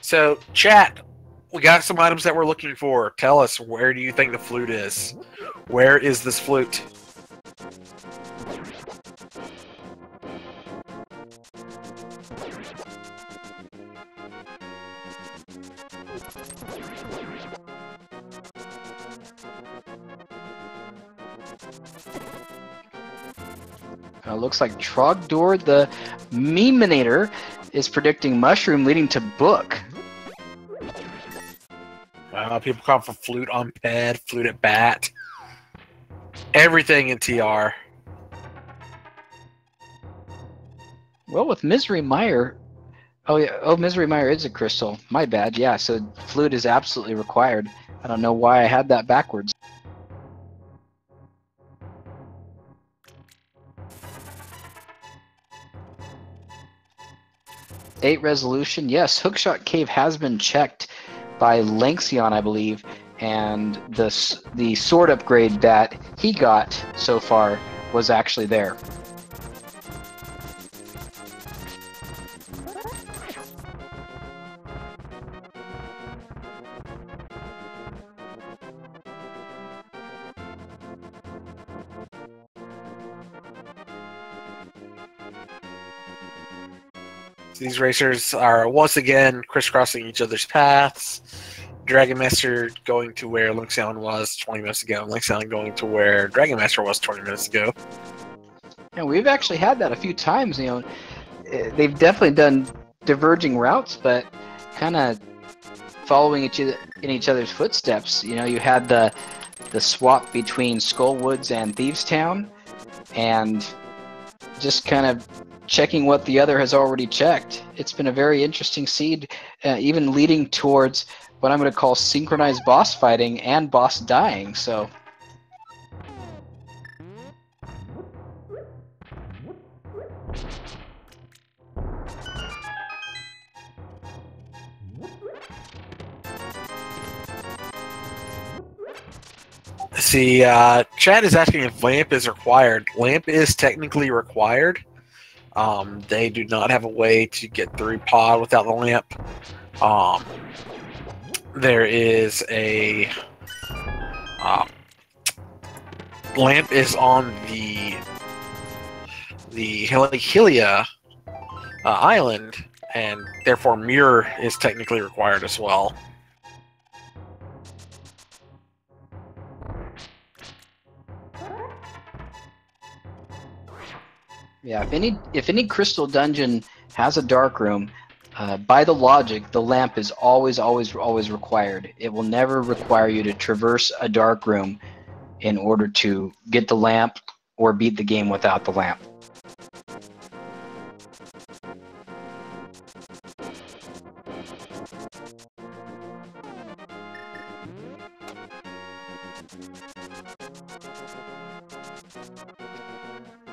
So, chat, we got some items that we're looking for. Tell us, where do you think the flute is? Where is this flute? Looks like Trogdor the Memenator is predicting Mushroom leading to Book. People come for Flute on Ped, Flute at Bat. Everything in TR. Well, with Misery Mire... Oh, yeah. Oh, Misery Mire is a crystal. My bad. Yeah, so Flute is absolutely required. I don't know why I had that backwards. Eight resolution. Yes, Hookshot Cave has been checked by Lanxion, I believe, and the sword upgrade that he got so far was actually there. These racers are once again crisscrossing each other's paths. Dragonmaster going to where Lanxion was 20 minutes ago, and Lanxion going to where Dragonmaster was 20 minutes ago. And we've actually had that a few times. You know, they've definitely done diverging routes, but kind of following in each other's footsteps. You know, you had the swap between Skullwoods and Thievestown, and just kind of checking what the other has already checked. It's been a very interesting seed, even leading towards what I'm going to call synchronized boss fighting and boss dying. So see, Chad is asking if Lamp is required. Lamp is technically required. They do not have a way to get through Pod without the lamp. There is a lamp is on the Hylia island, and therefore mirror is technically required as well. yeah, if any crystal dungeon has a dark room, by the logic, the lamp is always required. It will never require you to traverse a dark room in order to get the lamp or beat the game without the lamp.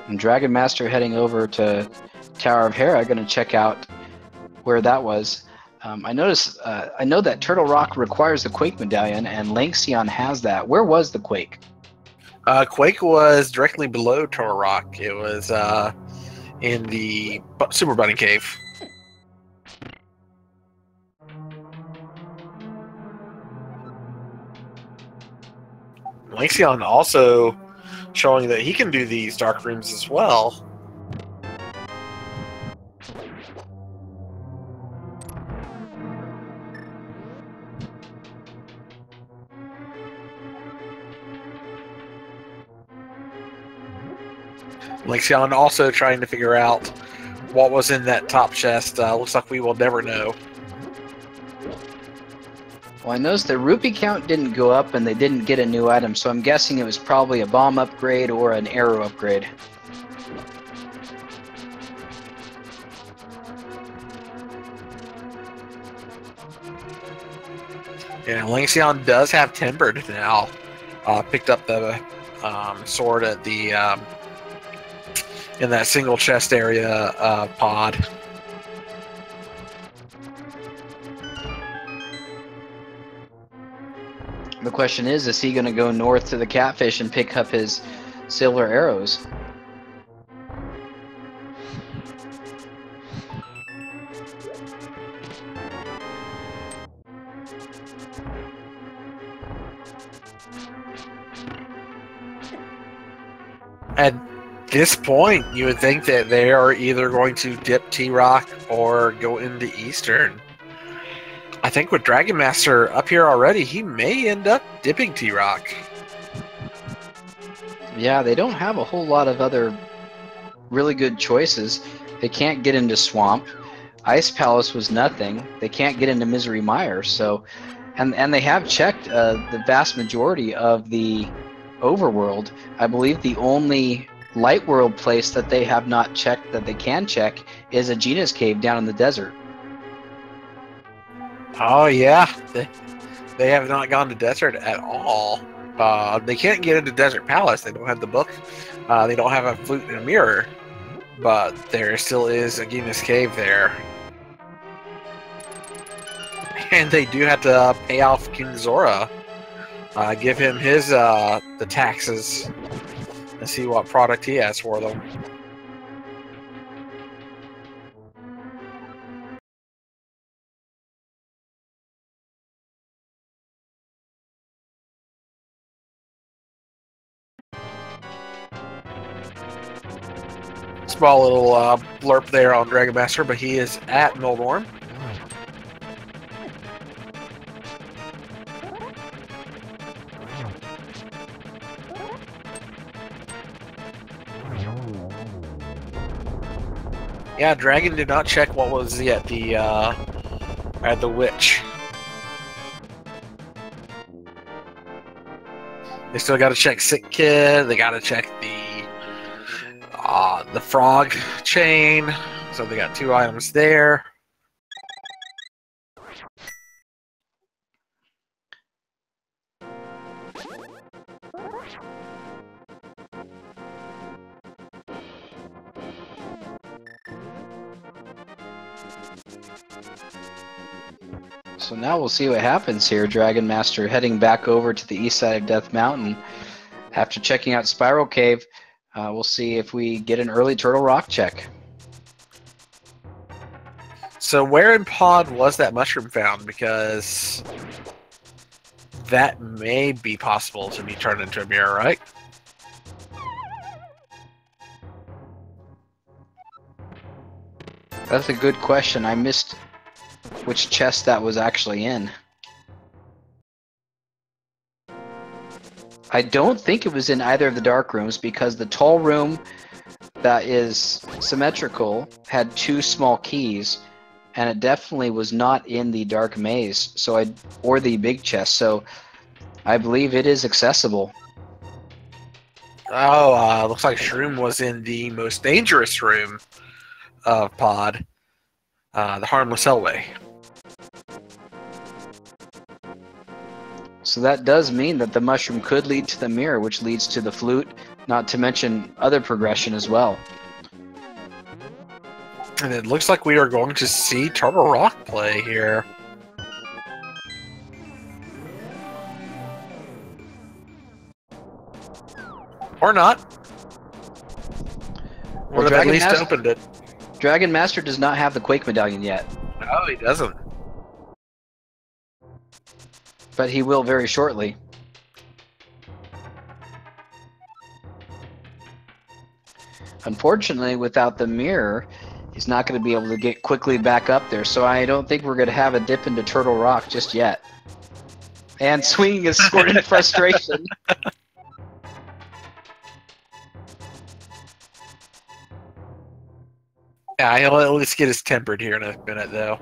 And Dragonmaster heading over to Tower of Hera, going to check out where that was. I know that Turtle Rock requires the Quake Medallion, and Lanxion has that. Where was the Quake? Quake was directly below Turtle Rock. It was in the Super Bunny Cave. Lanxion also showing that he can do these dark rooms as well. Lanxion also trying to figure out what was in that top chest. Looks like we will never know. Well, I noticed the rupee count didn't go up and they didn't get a new item, so I'm guessing it was probably a bomb upgrade or an arrow upgrade. Yeah, Lanxion does have Timbered now. Picked up the sword at the in that single chest area pod. The question is he going to go north to the Catfish and pick up his silver arrows? At this point, you would think that they are either going to dip T-Rock or go into Eastern. I think with Dragonmaster up here already, he may end up dipping T-Rock. Yeah, they don't have a whole lot of other really good choices. They can't get into Swamp. Ice Palace was nothing. They can't get into Misery Mire. So, and they have checked the vast majority of the overworld. I believe the only light world place that they have not checked that they can check is Aegina's Cave down in the desert. Oh yeah, they have not gone to desert at all. They can't get into Desert Palace. They don't have the book. They don't have a flute and a mirror. But there still is Aegina's Cave there. And they do have to pay off King Zora. Give him his the taxes and see what product he has for them. Small little blurb there on Dragonmaster, but he is at Mildorm. Yeah, Dragon did not check what was yet the witch. They still got to check Sick Kid. They got to check the frog chain. So they got 2 items there. So now we'll see what happens here. Dragon Master heading back over to the east side of Death Mountain. After checking out Spiral Cave, we'll see if we get an early Turtle Rock check. So where in Pod was that mushroom found? Because that may be possible to be turned into a mirror, right? That's a good question. I missed which chest that was actually in. I don't think it was in either of the dark rooms because the tall room that is symmetrical had 2 small keys, and it definitely was not in the dark maze, or the big chest. So I believe it is accessible. Oh, looks like Shroom was in the most dangerous room of Pod, the Harmless Hellway. So that does mean that the mushroom could lead to the mirror, which leads to the flute, not to mention other progression as well. And it looks like we are going to see Turtle Rock play here. Or not. Well, at least opened it. Dragon Master does not have the Quake Medallion yet. No, he doesn't. But he will very shortly. Unfortunately, without the mirror, he's not going to be able to get quickly back up there, so I don't think we're going to have a dip into Turtle Rock just yet. And swinging his sword in frustration. Yeah, he'll at least get his tempered here in a minute, though.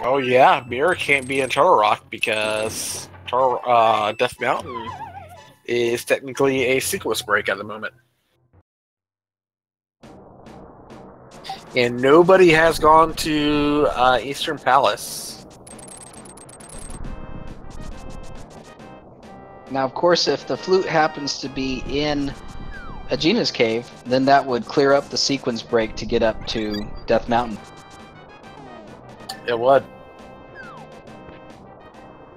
Oh yeah, Mirror can't be in Turtle Rock because Death Mountain is technically a sequence break at the moment. And nobody has gone to Eastern Palace. Now, of course, if the flute happens to be in Aegina's Cave, then that would clear up the sequence break to get up to Death Mountain. It would.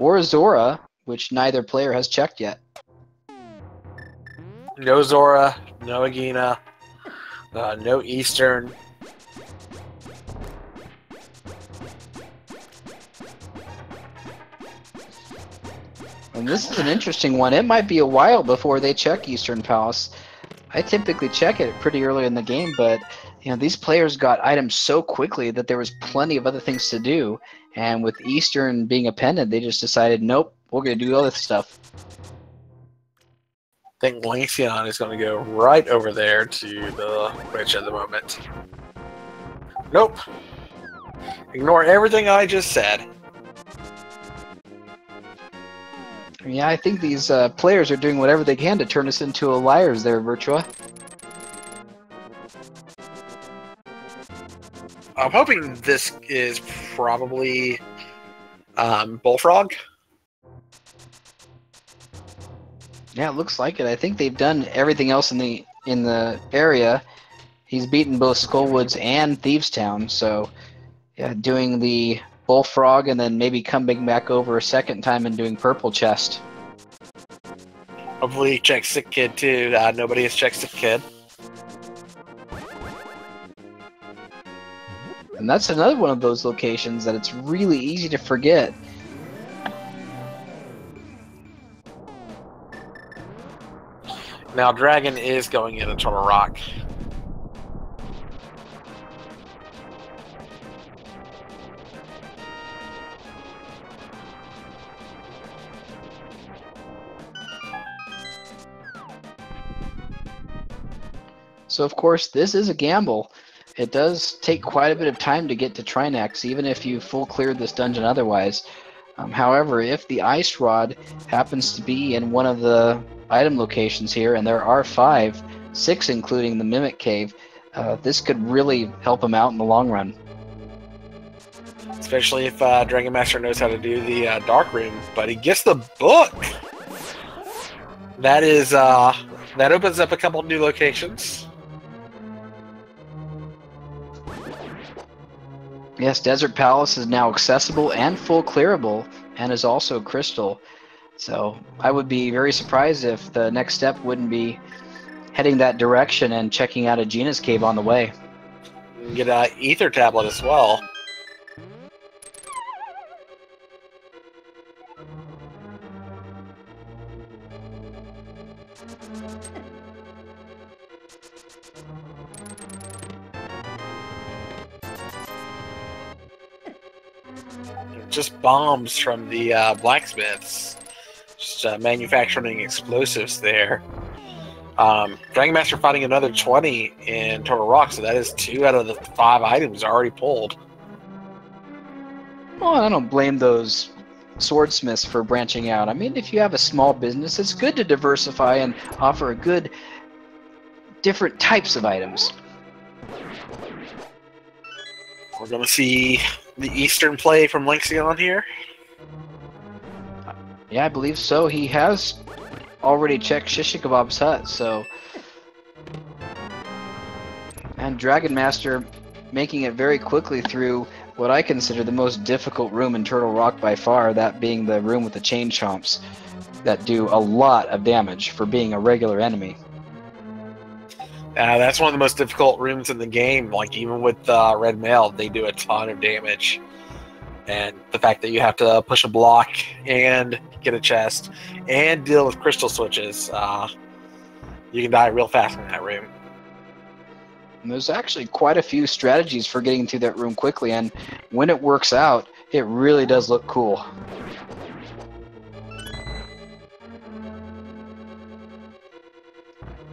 Or Zora, which neither player has checked yet. No Zora, no Aegina, no Eastern. And this is an interesting one. It might be a while before they check Eastern Palace. I typically check it pretty early in the game, but these players got items so quickly that there was plenty of other things to do. And with Eastern being appended, they just decided, nope, we're going to do other stuff. I think Lanxion is going to go right over there to the bridge at the moment. Nope. Ignore everything I just said. Yeah, I think these players are doing whatever they can to turn us into a liars there, Virtua. I'm hoping this is probably Bullfrog. Yeah, it looks like it. I think they've done everything else in the area. He's beaten both Skullwoods and Thievestown, so yeah, doing the Bullfrog and then maybe coming back over a second time and doing Purple Chest. Hopefully he checks Sick Kid too. Nobody has checked Sick Kid. And that's another one of those locations that it's really easy to forget. Now Dragon is going into Turtle Rock. So of course this is a gamble. It does take quite a bit of time to get to Trinax, even if you full cleared this dungeon otherwise. However, if the Ice Rod happens to be in one of the item locations here, and there are 6 including the Mimic Cave, this could really help him out in the long run. Especially if Dragonmaster knows how to do the Dark Room, but he gets the book! That is, that opens up a couple new locations. Yes, Desert Palace is now accessible and full clearable, and is also crystal. So I would be very surprised if the next step wouldn't be heading that direction and checking out Aegina's Cave on the way. You can get an Ether Tablet as well. Just bombs from the blacksmiths. Just manufacturing explosives there. Dragonmaster fighting another 20 in Turtle Rock, so that is 2 out of the 5 items already pulled. Well, I don't blame those swordsmiths for branching out. I mean, if you have a small business, it's good to diversify and offer a good different types of items. We're going to see the Eastern play from Lanxion here. Yeah, I believe so. He has already checked Shishikabob's hut, so... And Dragonmaster making it very quickly through what I consider the most difficult room in Turtle Rock by far, that being the room with the chain chomps that do a lot of damage for being a regular enemy. That's one of the most difficult rooms in the game. Like, even with Red Mail, they do a ton of damage. And the fact that you have to push a block and get a chest and deal with crystal switches, you can die real fast in that room. And there's actually quite a few strategies for getting through that room quickly, and when it works out, it really does look cool.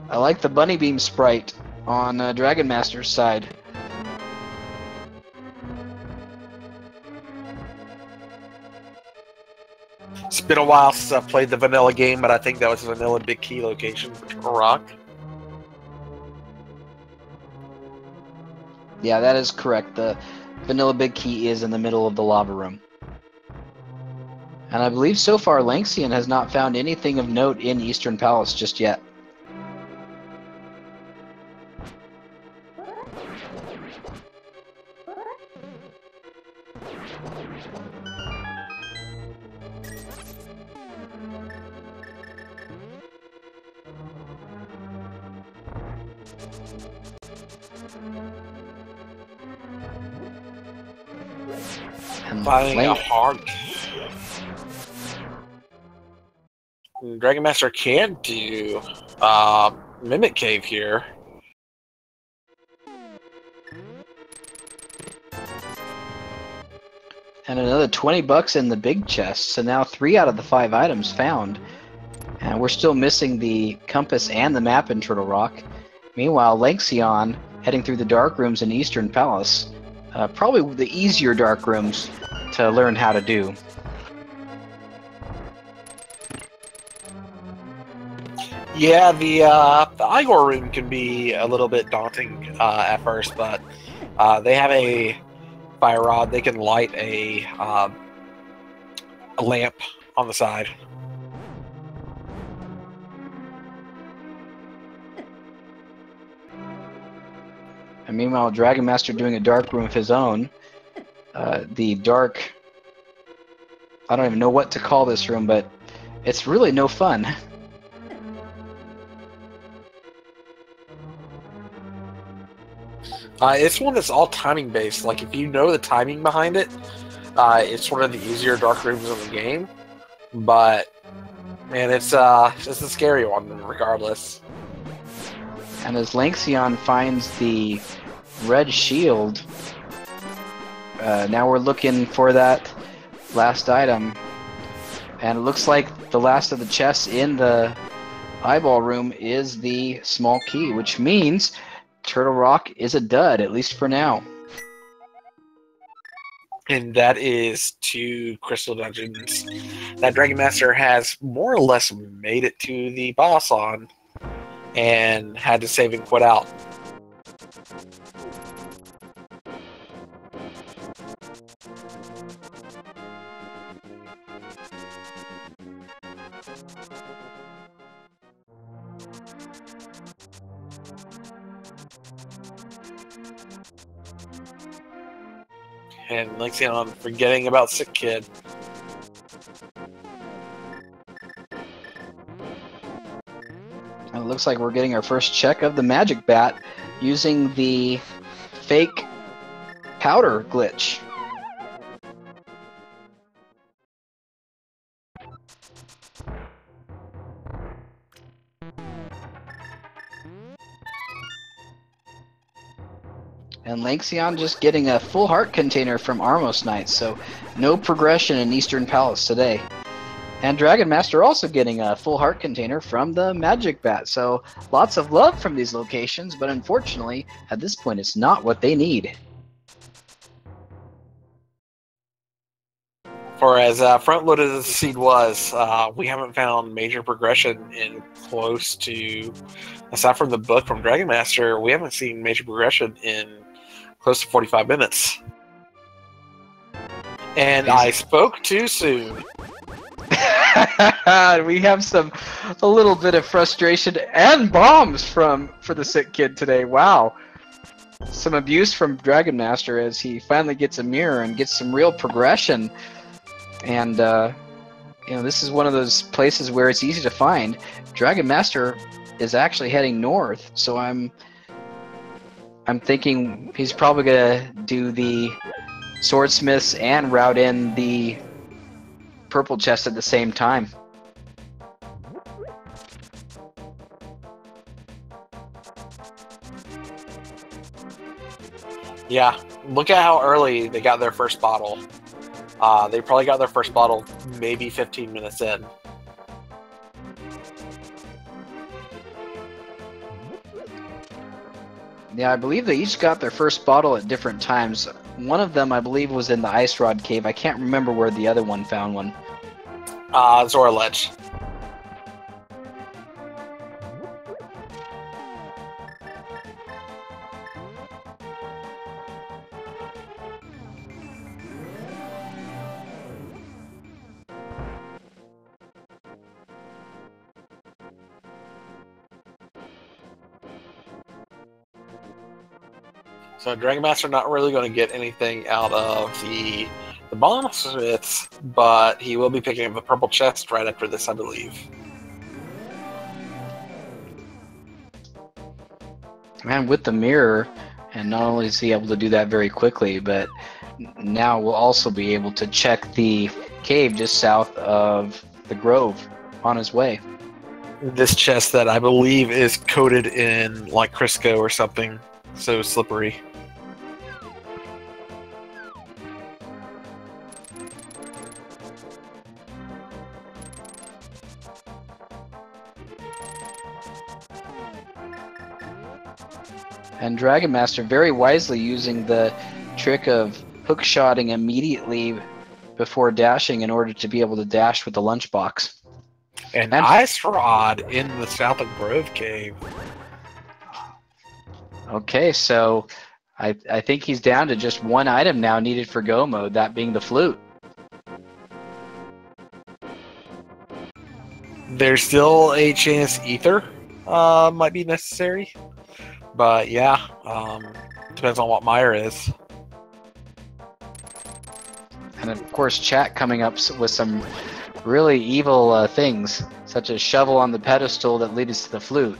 I like the bunny beam sprite on Dragonmaster's side. It's been a while since I've played the vanilla game, but I think that was a vanilla big key location for Turtle Rock. Yeah, that is correct. The vanilla big key is in the middle of the lava room. And I believe so far Lanxion has not found anything of note in Eastern Palace just yet. Finding a hard Dragonmaster can do Mimic Cave here. And another 20 bucks in the big chest. So now 3 out of the 5 items found. And we're still missing the compass and the map in Turtle Rock. Meanwhile, Lanxion heading through the dark rooms in Eastern Palace. Probably the easier dark rooms to learn how to do. Yeah, the Igor room can be a little bit daunting at first, but they have a fire rod. They can light a lamp on the side. And meanwhile, Dragonmaster doing a dark room of his own. The dark... I don't even know what to call this room, but it's really no fun. It's one that's all timing based. Like, if you know the timing behind it, it's one of the easier dark rooms in the game. But man, it's a scary one regardless. And as Lanxion finds the red shield, now we're looking for that last item. And it looks like the last of the chests in the eyeball room is the small key, which means Turtle Rock is a dud, at least for now. And that is 2 crystal dungeons that Dragonmaster has more or less made it to the boss on and had to save and quit out. And Lanxion forgetting about Sick Kid. And it looks like we're getting our first check of the magic bat using the fake powder glitch. And Lanxion just getting a full heart container from Armos Knight, so no progression in Eastern Palace today. And Dragonmaster also getting a full heart container from the Magic Bat, so lots of love from these locations, but unfortunately, at this point, it's not what they need. For as front-loaded as the seed was, we haven't found major progression in close to, aside from the book from Dragonmaster, we haven't seen major progression in close to 45 minutes. And I spoke too soon. We have a little bit of frustration and bombs for the Sick Kid today. Wow. Some abuse from Dragonmaster as he finally gets a mirror and gets some real progression. And, you know, this is one of those places where it's easy to find. Dragonmaster is actually heading north, so I'm thinking he's probably gonna do the swordsmiths and route in the purple chest at the same time. Yeah, look at how early they got their first bottle. They probably got their first bottle maybe 15 minutes in. Yeah, I believe they each got their first bottle at different times. One of them, I believe, was in the Ice Rod Cave. I can't remember where the other one found one. Zora Ledge. So Dragonmaster not really going to get anything out of the bonus, but he will be picking up the purple chest right after this, I believe. And with the mirror, and not only is he able to do that very quickly, but now we'll also be able to check the cave just south of the grove. on his way. This chest that I believe is coated in like Crisco or something, so slippery. And Dragonmaster very wisely using the trick of hookshotting immediately before dashing in order to be able to dash with the lunchbox. And Ice Rod in the South of Grove Cave. Okay, so I think he's down to just one item now needed for go mode, that being the flute. There's still a chance Ether might be necessary. But yeah, depends on what Meyer is. And of course, chat coming up with some really evil things, such as shovel on the pedestal that leads to the flute.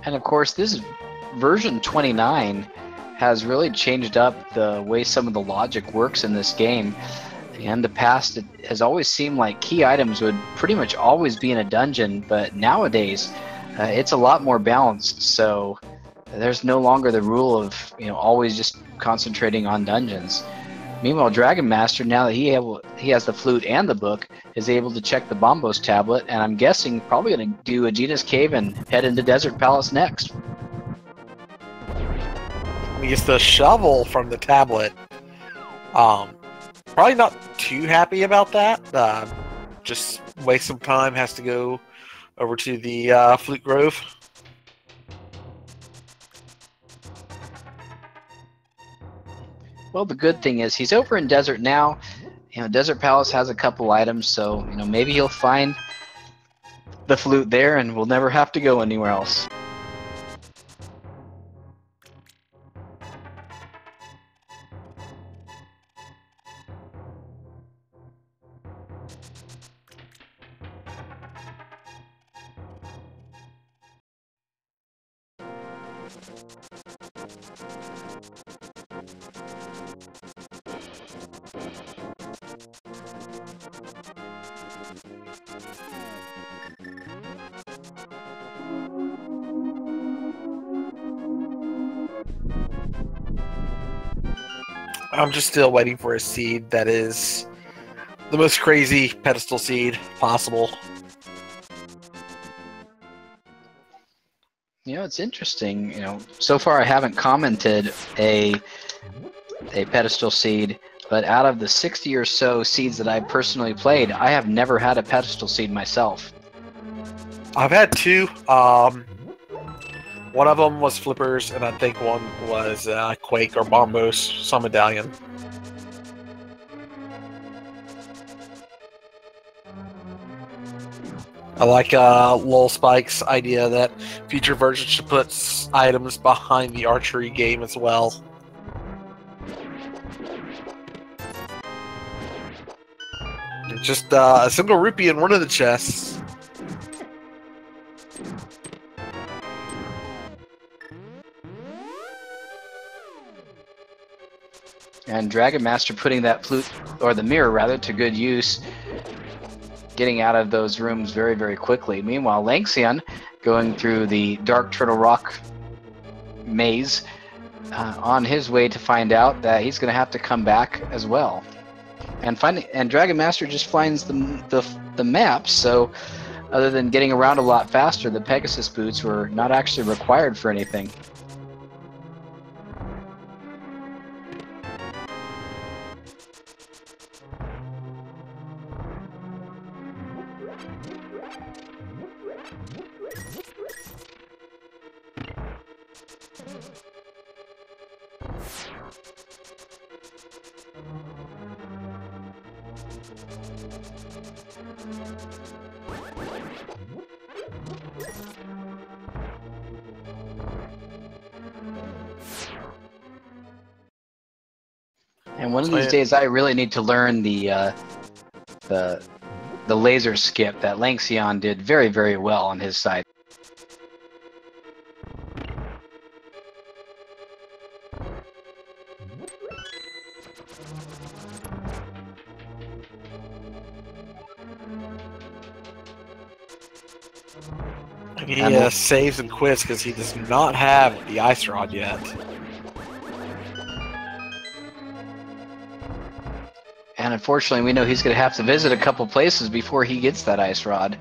And of course, this version 29 has really changed up the way some of the logic works in this game. In the past, it has always seemed like key items would pretty much always be in a dungeon, but nowadays it's a lot more balanced. So there's no longer the rule of always just concentrating on dungeons. Meanwhile, Dragonmaster, now that he has the flute and the book, is able to check the Bombos tablet, and I'm guessing probably going to do Aegina's Cave and head into Desert Palace next. He gets the shovel from the tablet. Probably not too happy about that. Just waste some time. Has to go over to the Flute Grove. Well, the good thing is he's over in Desert now. Desert Palace has a couple items, so maybe he'll find the flute there, and we'll never have to go anywhere else. I'm just still waiting for a seed that is the most crazy pedestal seed possible. It's interesting. So far I haven't commented a pedestal seed, but out of the 60 or so seeds that I've personally played, I have never had a pedestal seed myself. I've had two. One of them was Flippers, and I think one was Quake or Bombos, some medallion. I like Lol Spike's idea that future versions should put items behind the archery game as well. Just a single rupee in one of the chests. And Dragonmaster putting that flute, or the mirror rather, to good use, getting out of those rooms very, very quickly. Meanwhile, Lanxion going through the Dark Turtle Rock maze on his way to find out that he's going to have to come back as well. And Dragonmaster just finds the map, so other than getting around a lot faster, the Pegasus boots were not actually required for anything. And one of these days, I really need to learn the laser skip that Lanxion did very, very well on his side. He saves and quits because he does not have the ice rod yet. And unfortunately, we know he's going to have to visit a couple places before he gets that ice rod.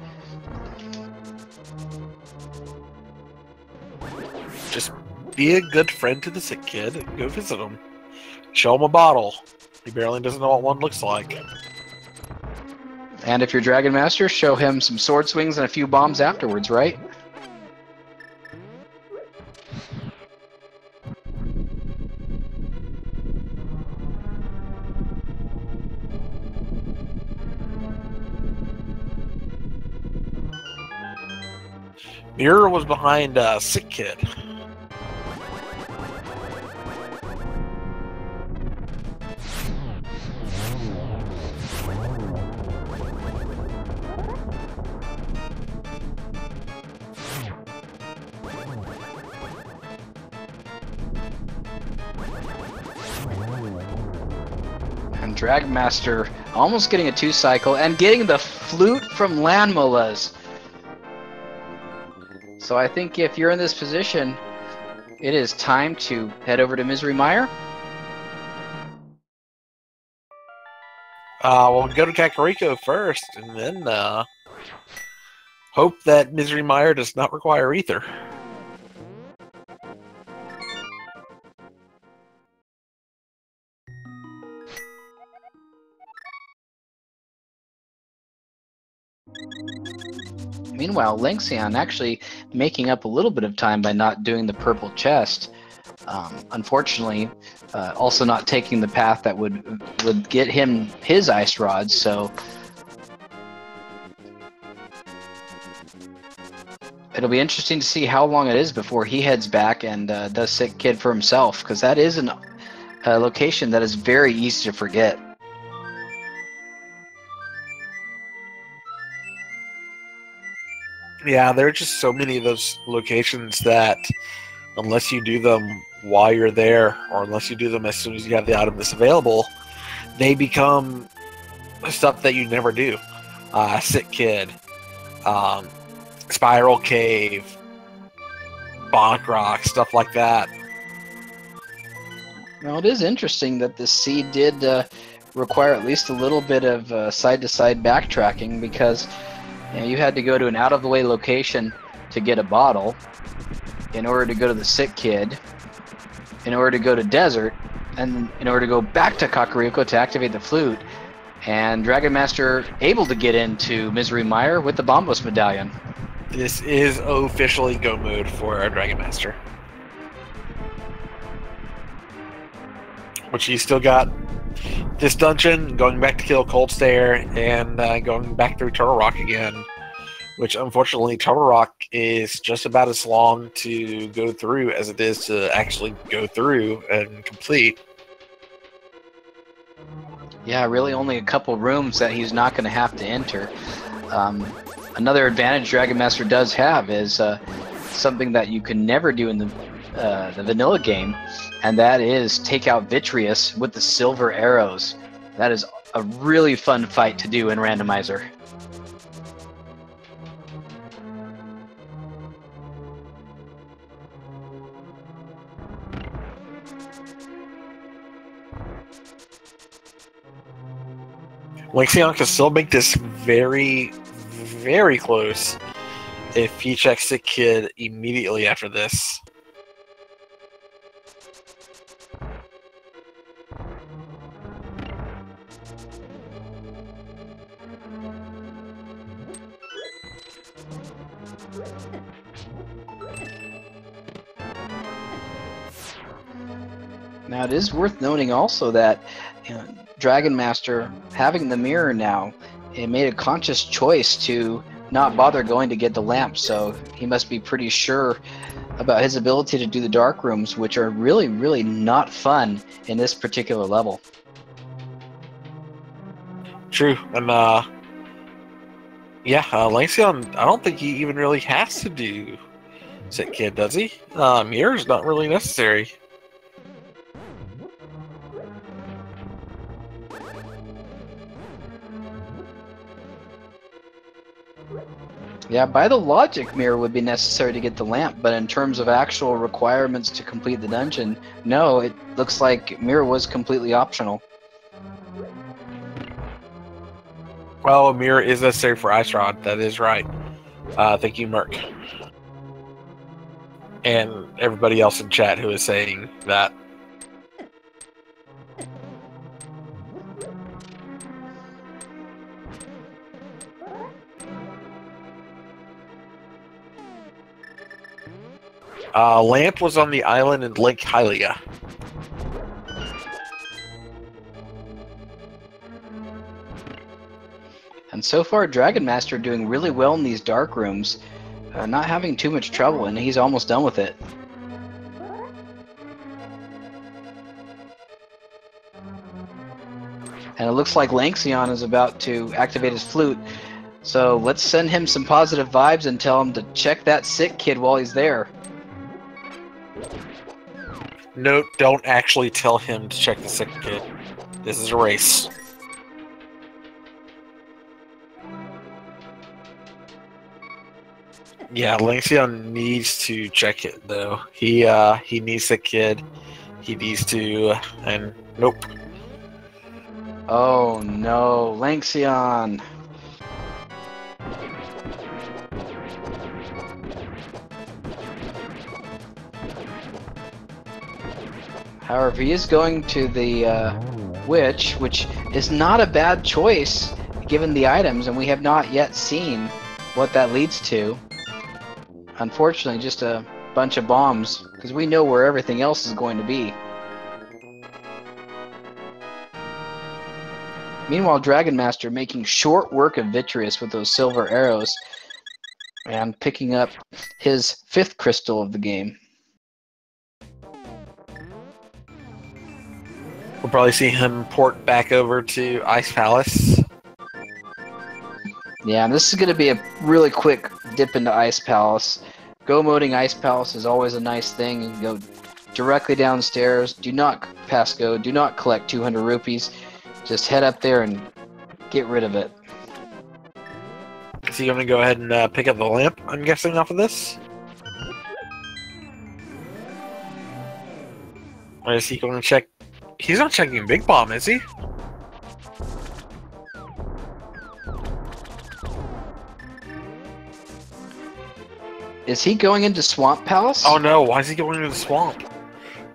Just be a good friend to the sick kid and go visit him. Show him a bottle. He barely doesn't know what one looks like. And if you're Dragon Master, show him some sword swings and a few bombs afterwards, right? Mirror was behind Sick Kid. And Dragonmaster almost getting a 2-cycle and getting the flute from Landmola's. So I think if you're in this position, it is time to head over to Misery Mire. We'll go to Kakariko first, and then hope that Misery Mire does not require ether. Meanwhile, Lanxion actually making up a little bit of time by not doing the purple chest. Unfortunately, also not taking the path that would get him his ice rods. So it'll be interesting to see how long it is before he heads back and does Sick Kid for himself, because that is a location that is very easy to forget. Yeah, there are just so many of those locations that unless you do them while you're there, or unless you do them as soon as you have the item that's available, they become stuff that you never do. Sick Kid, Spiral Cave, Bonk Rock, stuff like that. Now, it is interesting that this seed did require at least a little bit of side-to-side backtracking, because you had to go to an out-of-the-way location to get a bottle, in order to go to the Sick Kid, in order to go to Desert, and in order to go back to Kakariko to activate the flute. And Dragon Master able to get into Misery Mire with the Bombos Medallion. This is officially go mode for our Dragon Master. Which he's still got this dungeon, going back to kill Cold Stare, and going back through Turtle Rock again. Which, unfortunately, Turtle Rock is just about as long to go through as it is to actually go through and complete. Yeah, really only a couple rooms that he's not going to have to enter. Another advantage Dragon Master does have is something that you can never do in the vanilla game, and that is take out Vitreous with the silver arrows. That is a really fun fight to do in Randomizer. Lanxion can still make this very, very close if he checks Sick Kid immediately after this. Now, it is worth noting also that Dragon Master, having the mirror now, it made a conscious choice to not bother going to get the lamp, so he must be pretty sure about his ability to do the dark rooms, which are really, really not fun in this particular level. True, and Lanxion, I don't think he even really has to do Sick Kid, does he? Mirror's not really necessary. Yeah, by the logic, mirror would be necessary to get the lamp, but in terms of actual requirements to complete the dungeon, no, it looks like mirror was completely optional. Well, a mirror is necessary for Ice Rod. That is right. Thank you, Merc. And everybody else in chat who is saying that. Lamp was on the island in Lake Hylia. And so far, Dragonmaster doing really well in these dark rooms, not having too much trouble, and he's almost done with it. And it looks like Lanxion is about to activate his flute, so let's send him some positive vibes and tell him to check that sick kid while he's there. Note, don't actually tell him to check the sick kid. This is a race. Yeah, Lanxion needs to check it though. He needs the kid. He needs to, and nope. Oh no, Lanxion! However, he is going to the witch, which is not a bad choice given the items, and we have not yet seen what that leads to. Unfortunately, just a bunch of bombs, because we know where everything else is going to be. Meanwhile, Dragonmaster making short work of Vitreous with those silver arrows, and picking up his 5th crystal of the game. We'll probably see him port back over to Ice Palace. Yeah, and this is going to be a really quick dip into Ice Palace. Go-moding Ice Palace is always a nice thing. You can go directly downstairs. Do not pass go. Do not collect 200 rupees. Just head up there and get rid of it. Is he going to go ahead and pick up the lamp, I'm guessing, off of this? Or is he going to check... He's not checking Big Bomb, is he? Is he going into Swamp Palace? Oh no, why is he going into the swamp?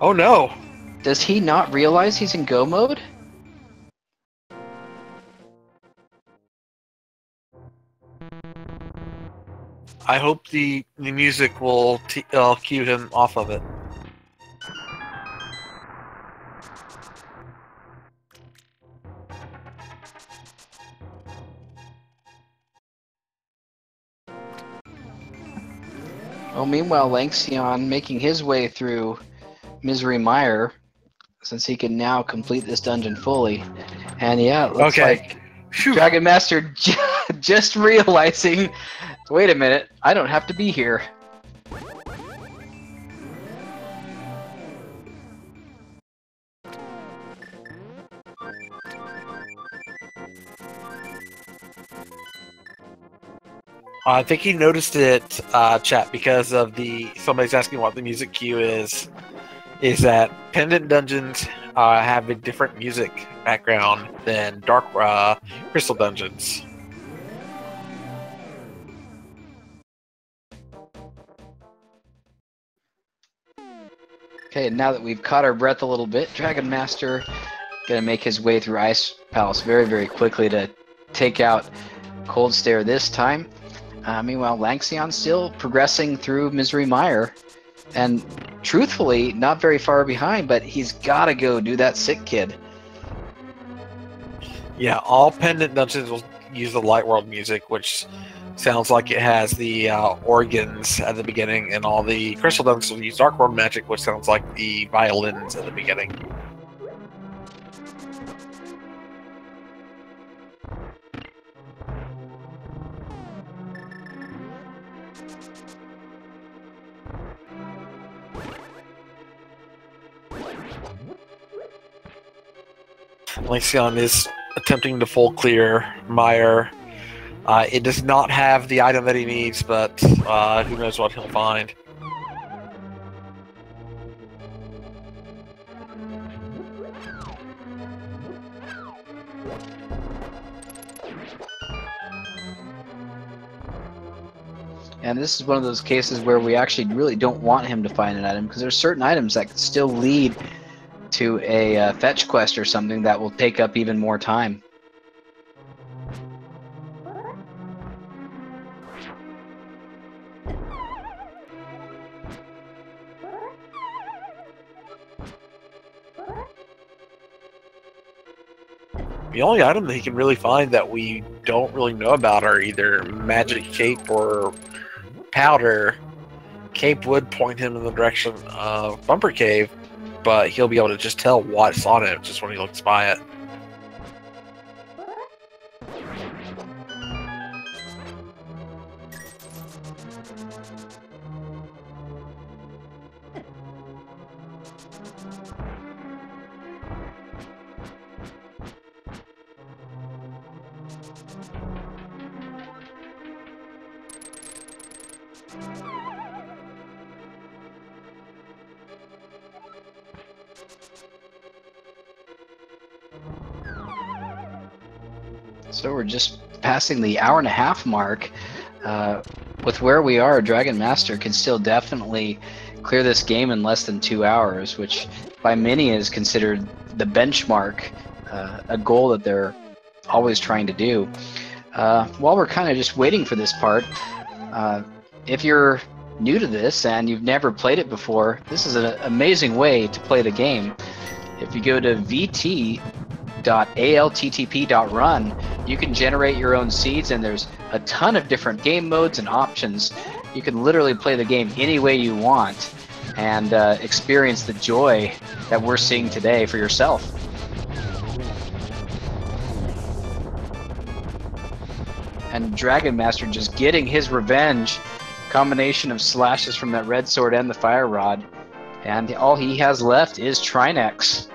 Oh no! Does he not realize he's in go mode? I hope the music will cue him off of it. Well, meanwhile, Lanxion making his way through Misery Mire, since he can now complete this dungeon fully. And yeah, it looks like Dragonmaster just realizing, wait a minute, I don't have to be here. I think he noticed it, chat, because of somebody's asking what the music cue is that pendant dungeons have a different music background than dark crystal dungeons. Okay, now that we've caught our breath a little bit, Dragonmaster gonna make his way through Ice Palace very, very quickly to take out Cold Stare this time. Meanwhile, Lanxion still progressing through Misery Mire, and truthfully, not very far behind, but he's gotta go do that sick kid. Yeah, all pendant dungeons will use the Light World music, which sounds like it has the organs at the beginning, and all the crystal dungeons will use Dark World magic, which sounds like the violins at the beginning. Lanxion is attempting to full clear Mire. It does not have the item that he needs, but who knows what he'll find. And this is one of those cases where we actually really don't want him to find an item, because there's certain items that can still lead to a fetch quest or something that will take up even more time. The only item that he can really find that we don't really know about are either magic cape or powder. Cape would point him in the direction of Bumper Cave, but he'll be able to just tell what's on it just when he looks by it. So we're just passing the hour-and-a-half mark. With where we are, Dragon Master can still definitely clear this game in less than 2 hours, which by many is considered the benchmark, a goal that they're always trying to do. While we're kind of just waiting for this part, if you're new to this and you've never played it before, this is an amazing way to play the game. If you go to vt.alttp.run, you can generate your own seeds, and there's a ton of different game modes and options. You can literally play the game any way you want and experience the joy that we're seeing today for yourself. And Dragon Master just getting his revenge, combination of slashes from that red sword and the fire rod, and all he has left is Trinex.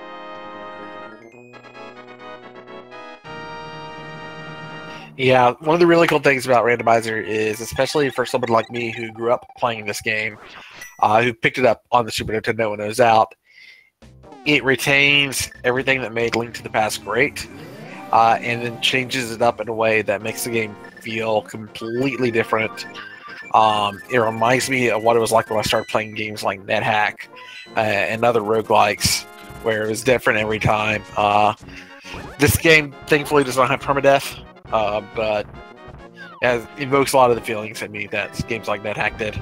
Yeah, one of the really cool things about Randomizer is, especially for someone like me who grew up playing this game, who picked it up on the Super Nintendo when it was out, it retains everything that made Link to the Past great, and then changes it up in a way that makes the game feel completely different. It reminds me of what it was like when I started playing games like NetHack and other roguelikes, where it was different every time. This game, thankfully, does not have permadeath, but it evokes a lot of the feelings in me that games like NetHack did.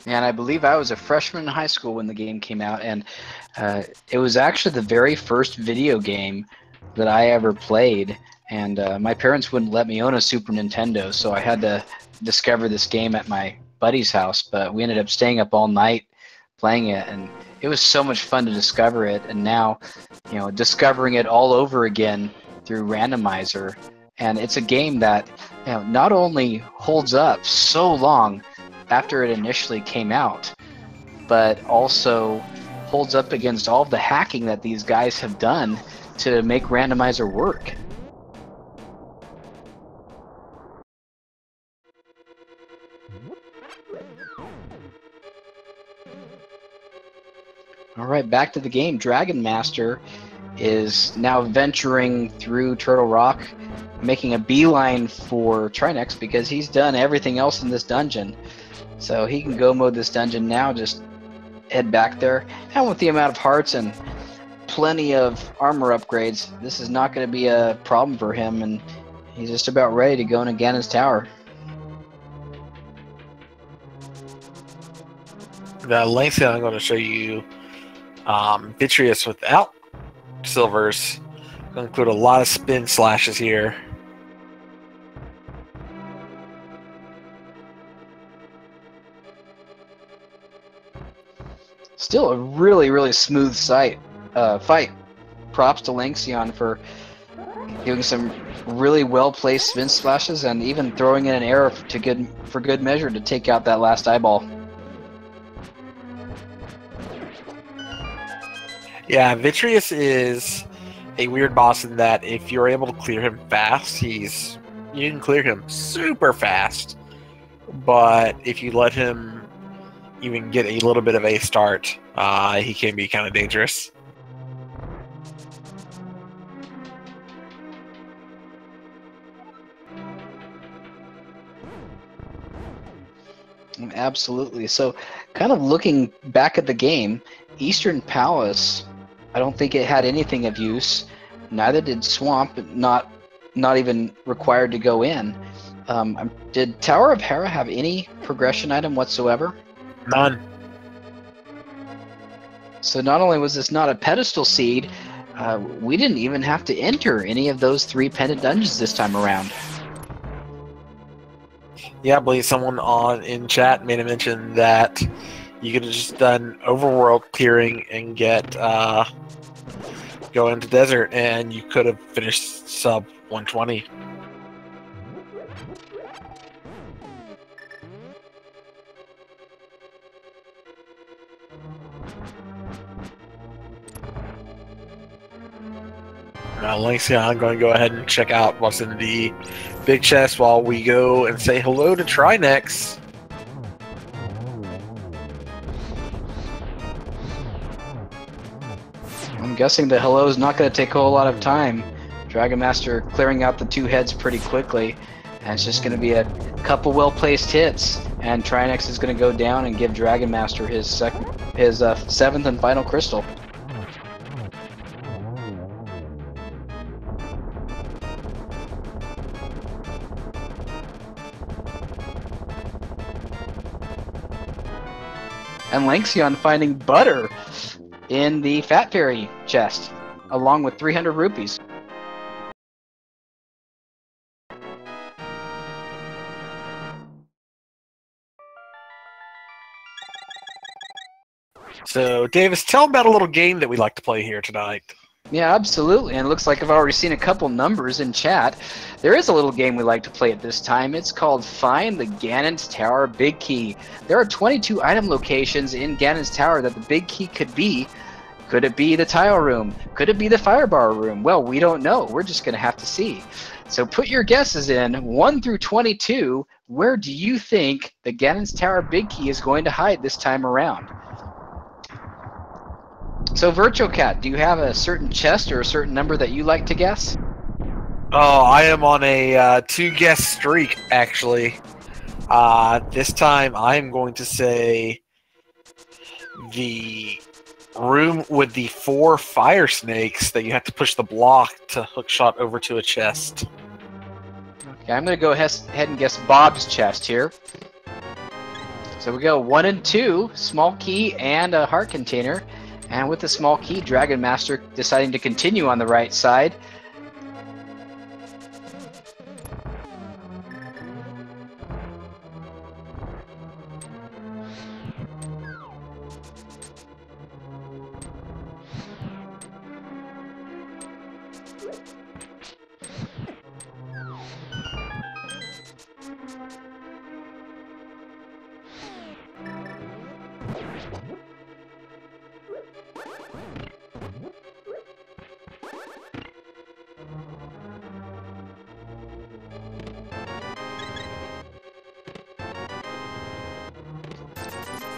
And I believe I was a freshman in high school when the game came out, and it was actually the very first video game that I ever played. And my parents wouldn't let me own a Super Nintendo, so I had to discover this game at my buddy's house. But we ended up staying up all night playing it, and it was so much fun to discover it. And now, you know, discovering it all over again through Randomizer. And it's a game that, you know, not only holds up so long after it initially came out, but also holds up against all of the hacking that these guys have done to make Randomizer work. Alright, back to the game. Dragon Master is now venturing through Turtle Rock, making a beeline for Trinex because he's done everything else in this dungeon. So he can go mode this dungeon now, just head back there. And with the amount of hearts and plenty of armor upgrades, this is not going to be a problem for him, and he's just about ready to go into Ganon's tower. The Lanxion, I'm going to show you Vitreous without silvers. Going to include a lot of spin slashes here. Still a really, really smooth fight. Props to Lanxion for doing some really well-placed spin splashes and even throwing in an arrow for good measure to take out that last eyeball. Yeah, Vitreous is a weird boss in that if you're able to clear him fast, you can clear him super fast. But if you let him even get a little bit of a start, he can be kind of dangerous. Absolutely. So, kind of looking back at the game, Eastern Palace, I don't think it had anything of use. Neither did Swamp, not even required to go in. Did Tower of Hera have any progression item whatsoever? None. So not only was this not a pedestal seed, we didn't even have to enter any of those 3 pendant dungeons this time around. Yeah, I believe someone in chat made a mention that you could have just done overworld clearing and go into desert, and you could have finished sub 120. Now, Lanxion, I'm going to go ahead and check out what's in the big chest while we go and say hello to Trinex. I'm guessing the hello is not going to take a whole lot of time. Dragonmaster clearing out the 2 heads pretty quickly, and it's just going to be a couple well-placed hits, and Trinex is going to go down and give Dragonmaster his 7th and final crystal. And Lanxion finding butter in the Fat Fairy chest, along with 300 rupees. So, Davis, tell them about a little game that we like to play here tonight. Yeah, absolutely. And it looks like I've already seen a couple numbers in chat. There is a little game we like to play at this time. It's called Find the Ganon's Tower Big Key. There are 22 item locations in Ganon's Tower that the Big Key could be. Could it be the tile room? Could it be the firebar room? Well, we don't know. We're just going to have to see. So put your guesses in, 1 through 22. Where do you think the Ganon's Tower Big Key is going to hide this time around? So, Virtual Cat, do you have a certain chest or a certain number that you like to guess? Oh, I am on a 2-guess streak, actually. This time I am going to say the room with the 4 fire snakes that you have to push the block to hookshot over to a chest. Okay, I'm going to go ahead and guess Bob's chest here. So we go 1 and 2, small key and a heart container. And with the small key, Dragonmaster deciding to continue on the right side.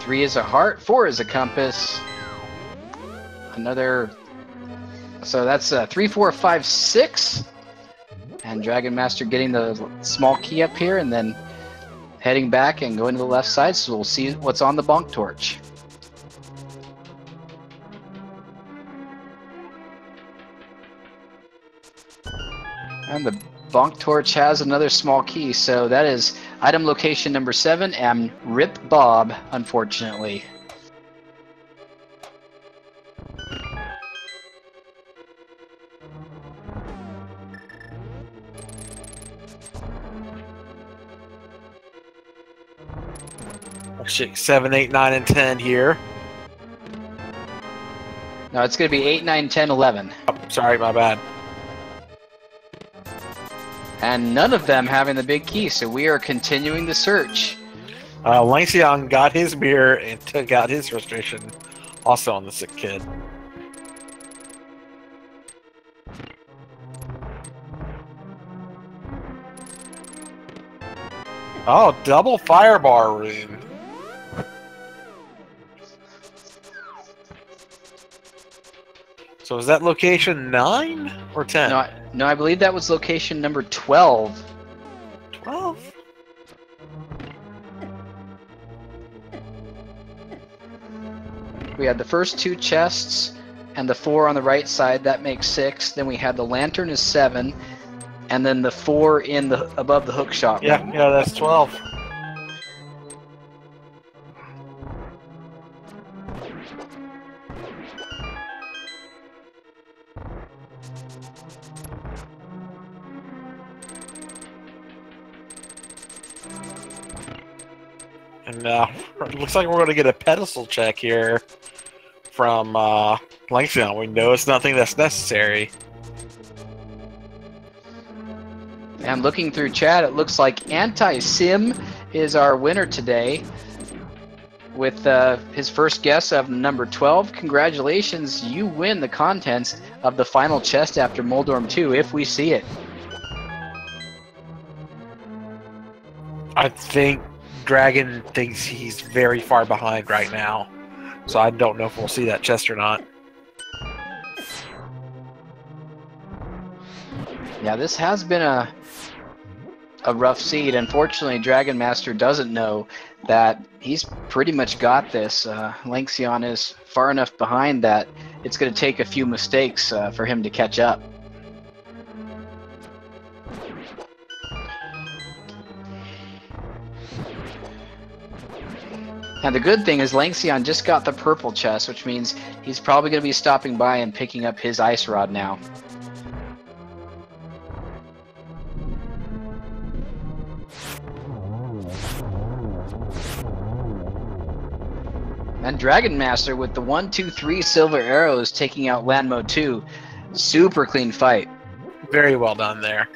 Three is a heart, 4 is a compass. Another, so that's 3, 4, 5, 6. And Dragonmaster getting the small key up here and then heading back and going to the left side, so we'll see what's on the bonk torch. And the bonk torch has another small key, so that is item location number 7 and Rip Bob, unfortunately. Shit, 7, 8, 9, and 10 here. No, it's going to be 8, 9, 10, 11. Oh, sorry, my bad. And none of them having the big key, so we are continuing the search. Lanxion got his mirror and took out his frustration, also on the sick kid. Oh, double firebar room. So is that location 9 or 10? No, I believe that was location number 12. 12? We had the first 2 chests and the 4 on the right side. That makes 6. Then we had the lantern is 7, and then the 4 in the above the hook shot. Yeah, that's 12. And it looks like we're going to get a pedestal check here from Lanxion. We know it's nothing that's necessary. And looking through chat, it looks like Anti-Sim is our winner today with his first guess of number 12. Congratulations, you win the contents of the final chest after Moldorm 2, if we see it. I think Dragon thinks he's very far behind right now, so I don't know if we'll see that chest or not. Yeah, this has been a rough seed. Unfortunately, Dragonmaster doesn't know that he's pretty much got this. Lanxion is far enough behind that it's going to take a few mistakes for him to catch up. And the good thing is Lanxion just got the purple chest, which means he's probably going to be stopping by and picking up his ice rod now. And Dragonmaster with the 1, 2, 3 silver arrows taking out Landmo 2. Super clean fight. Very well done there.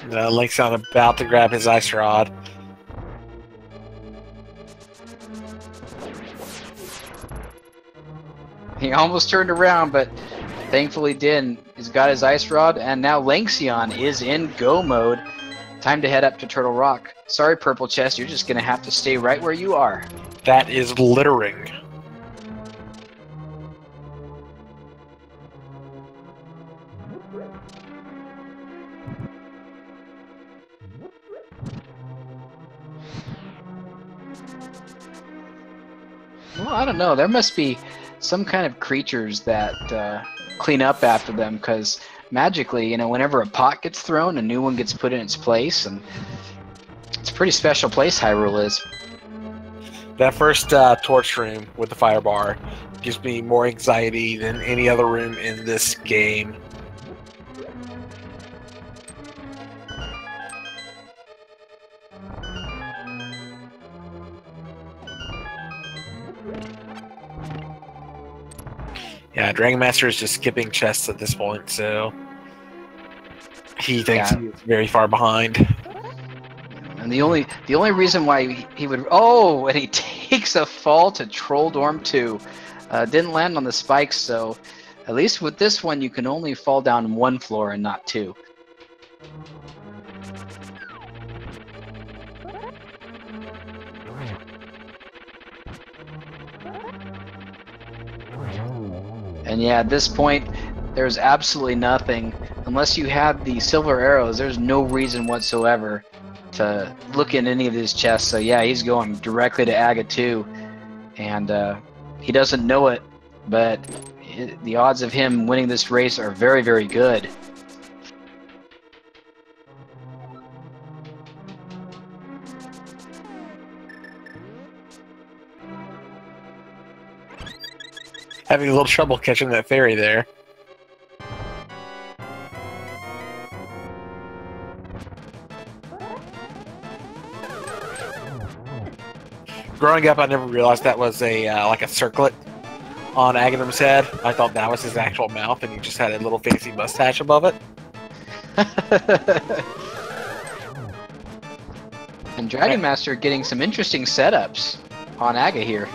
Lanxion about to grab his ice rod. He almost turned around, but thankfully didn't. He's got his ice rod, and now Lanxion is in go mode. Time to head up to Turtle Rock. Sorry, Purple Chest, you're just going to have to stay right where you are. That is littering. Well, I don't know. There must be some kind of creatures that clean up after them, because magically, you know, whenever a pot gets thrown, a new one gets put in its place, and it's a pretty special place Hyrule is. That first torch room with the fire bar gives me more anxiety than any other room in this game. Yeah, Dragonmaster is just skipping chests at this point, so he thinks he's very far behind. And the only reason why he would and he takes a fall to Trolldorm 2. Didn't land on the spikes, so at least with this one you can only fall down 1 floor and not 2. And yeah, at this point, there's absolutely nothing. Unless you had the silver arrows, there's no reason whatsoever to look in any of his chests. So yeah, he's going directly to Aga 2. And he doesn't know it, but the odds of him winning this race are very, very good. Having a little trouble catching that fairy there. Growing up, I never realized that was a like a circlet on Aghanim's head. I thought that was his actual mouth, and he just had a little fancy mustache above it. And Dragonmaster getting some interesting setups on Aga here.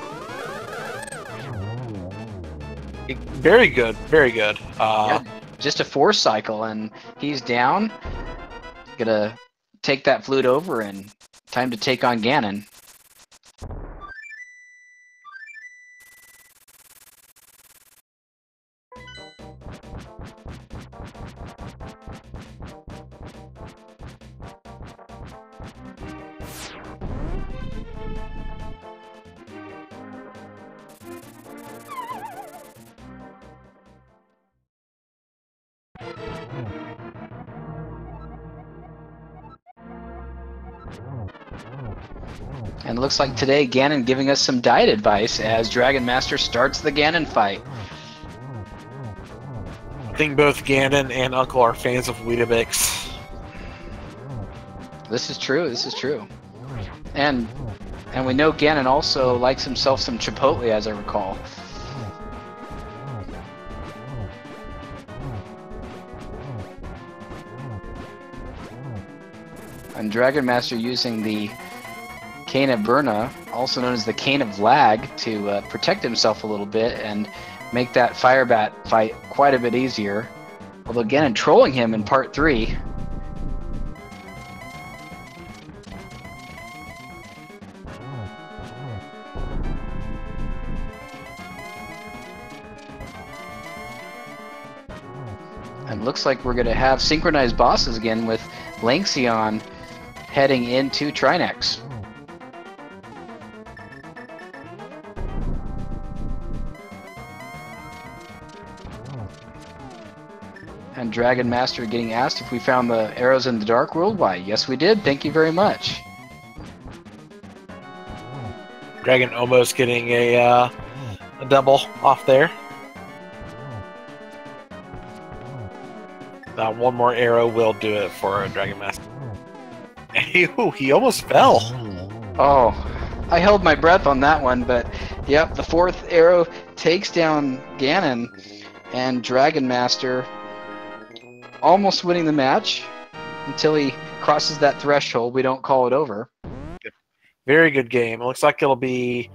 Very good, very good. Yeah, just a force cycle, and he's down. Gonna take that flute over, and time to take on Ganon. And it looks like today Ganon giving us some diet advice as Dragonmaster starts the Ganon fight. I think both Ganon and Uncle are fans of Weetabix. This is true, this is true. And we know Ganon also likes himself some Chipotle, as I recall. And Dragonmaster using the Cane of Burna, also known as the Cane of Lag, to protect himself a little bit and make that Firebat fight quite a bit easier. Although Ganon trolling him in part 3. And looks like we're going to have synchronized bosses again with Lanxion heading into Trinex. And Dragonmaster getting asked if we found the arrows in the Dark World. Why, yes we did. Thank you very much. Dragon almost getting a double off there. One more arrow will do it for a Dragonmaster. Ew, he almost fell. Oh, I held my breath on that one, but yep, the 4th arrow takes down Ganon, and Dragonmaster almost winning the match until he crosses that threshold. We don't call it over. Very good game. It looks like it'll be,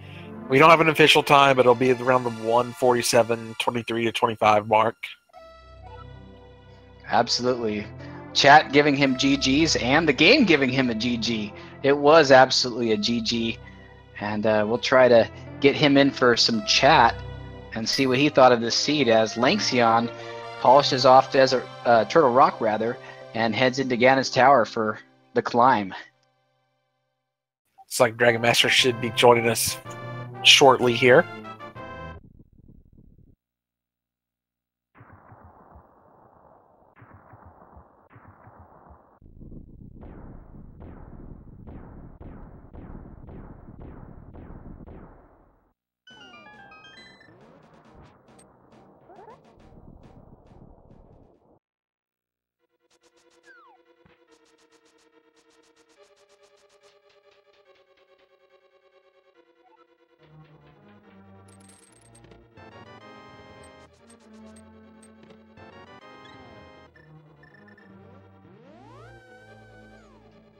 we don't have an official time, but it'll be around the 1:47, 23 to 25 mark. Absolutely. Chat giving him GGs and the game giving him a GG. It was absolutely a GG. And we'll try to get him in for some chat and see what he thought of this seed as Lanxion polishes off Desert Turtle Rock rather and heads into Ganon's Tower for the climb. It's like Dragonmaster should be joining us shortly here.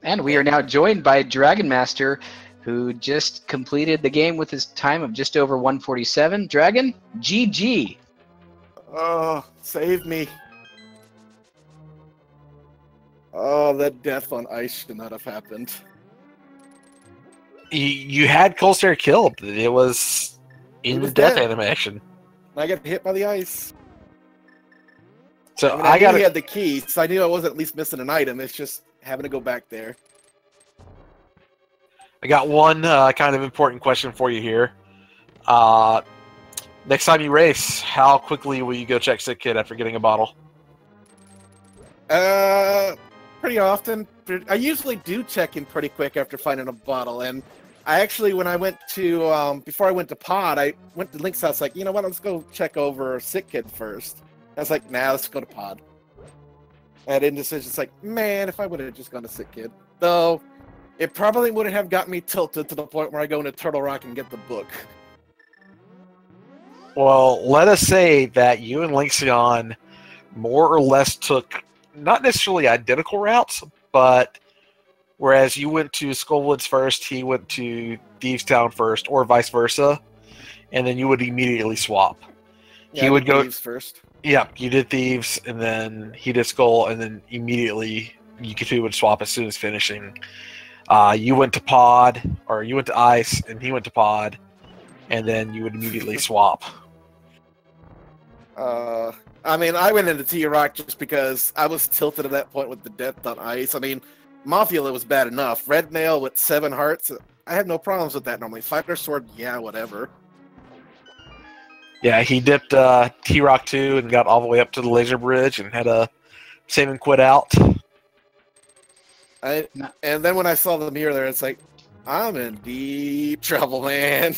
And we are now joined by Dragonmaster, who just completed the game with his time of just over 147. Dragon, GG. Oh, save me. Oh, that death on ice should not have happened. You had Colster killed. It was in the death animation. I got hit by the ice. So I got knew he had the key, so I knew I wasn't at least missing an item. It's just having to go back there. I got one kind of important question for you here. Next time you race, how quickly will you go check Sick Kid after getting a bottle? Pretty often. I usually do check in pretty quick after finding a bottle, and I actually, when I went to, before I went to Pod, I went to Link's house, like, you know what, let's go check over Sick Kid first. I was like, nah, let's go to Pod. I had indecision. It's like, man, if I would have just gone to Sick Kid. Though, it probably wouldn't have got me tilted to the point where I go into Turtle Rock and get the book. Well, let us say that you and Lanxion more or less took not necessarily identical routes, but whereas you went to Skullwoods first, he went to Thieves Town first, or vice versa, and then you would immediately swap. Yeah, He would go Thieves first. Yeah, you did Thieves, and then he did Skull, and then immediately you two would swap as soon as finishing. You went to Pod, or you went to Ice, and he went to Pod, and then you would immediately swap. I mean, I went into T-Rock just because I was tilted at that point with the death on Ice. I mean, Mothula was bad enough. Red Nail with 7 hearts, I have no problems with that normally. Fighter Sword, yeah, whatever. Yeah, he dipped T-Rock 2 and got all the way up to the laser bridge and had to save and quit out. And then when I saw the mirror there, it's like, I'm in deep trouble, man.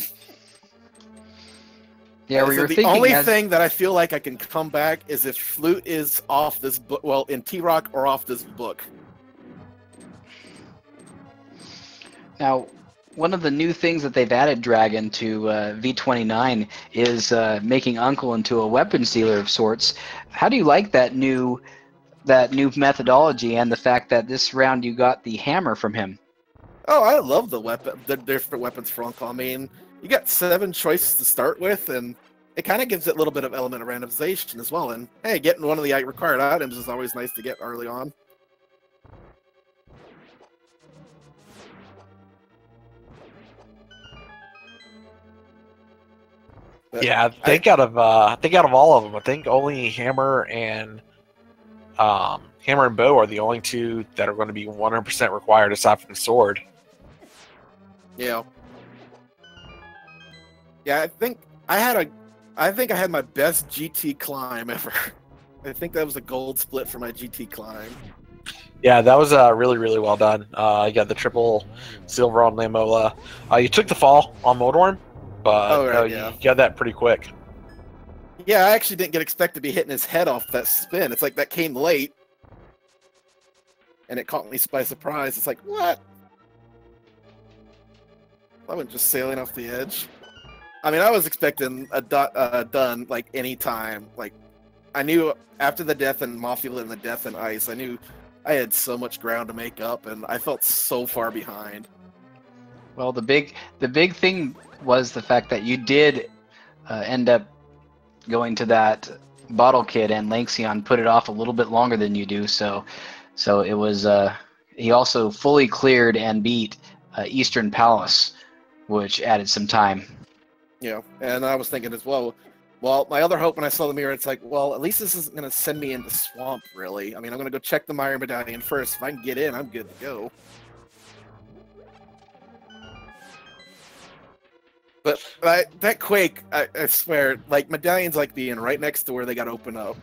Yeah, So the only thing that I feel like I can come back is if Flute is off this book, well, in T-Rock or off this book. Now, one of the new things that they've added, Dragon, to V29 is making Uncle into a weapons dealer of sorts. How do you like that new methodology and the fact that this round you got the hammer from him? Oh, I love the different weapons for Uncle. I mean, you got 7 choices to start with, and it kind of gives it a little bit of element of randomization as well. And hey, getting one of the required items is always nice to get early on. But yeah, I think out of all of them, I think only Hammer and Bow are the only 2 that are going to be 100% required aside from the sword. Yeah. Yeah, I think I had my best GT climb ever. I think that was a gold split for my GT climb. Yeah, that was really, really well done. You got the triple silver on Lamola. You took the fall on Moldorm, but you got that pretty quick. Yeah, I actually didn't expect to be hitting his head off that spin. It's like that came late, and it caught me by surprise. It's like, what? I went just sailing off the edge. I mean, I was expecting a done like any time. Like, I knew after the death in Mothula and the death in Ice, I knew I had so much ground to make up, and I felt so far behind. Well, the big thing was the fact that you did end up going to that bottle kit, and Lanxion put it off a little bit longer than you do. So it was he also fully cleared and beat Eastern Palace, which added some time. Yeah, and I was thinking as well. Well, my other hope when I saw the mirror, it's like, well, at least this isn't going to send me into Swamp, really. I mean, I'm going to go check the Meyer Medallion first. If I can get in, I'm good to go. But that Quake, I swear, like, Medallion's like being right next to where they got to open up.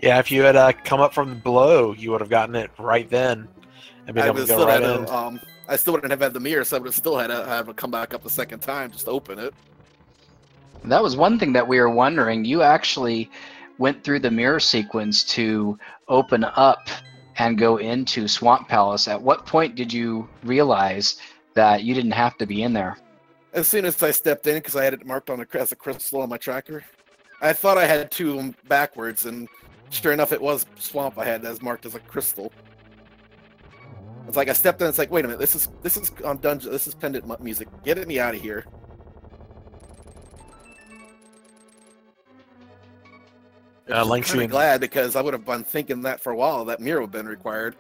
Yeah, if you had come up from below, you would have gotten it right then. And been able to go right in. I still wouldn't have had the mirror, so I would have still had to have it come back up a second time just to open it. That was one thing that we were wondering. You actually went through the mirror sequence to open up and go into Swamp Palace. At what point did you realize that you didn't have to be in there? As soon as I stepped in, because I had it marked on as a crystal on my tracker. I thought I had 2 of them backwards, and sure enough, it was Swamp I had as marked as a crystal. It's like I stepped in. It's like, wait a minute. This is on dungeon. This is pendant music. Get me out of here. I'm kind of glad because I would have been thinking that for a while. That mirror would have been required.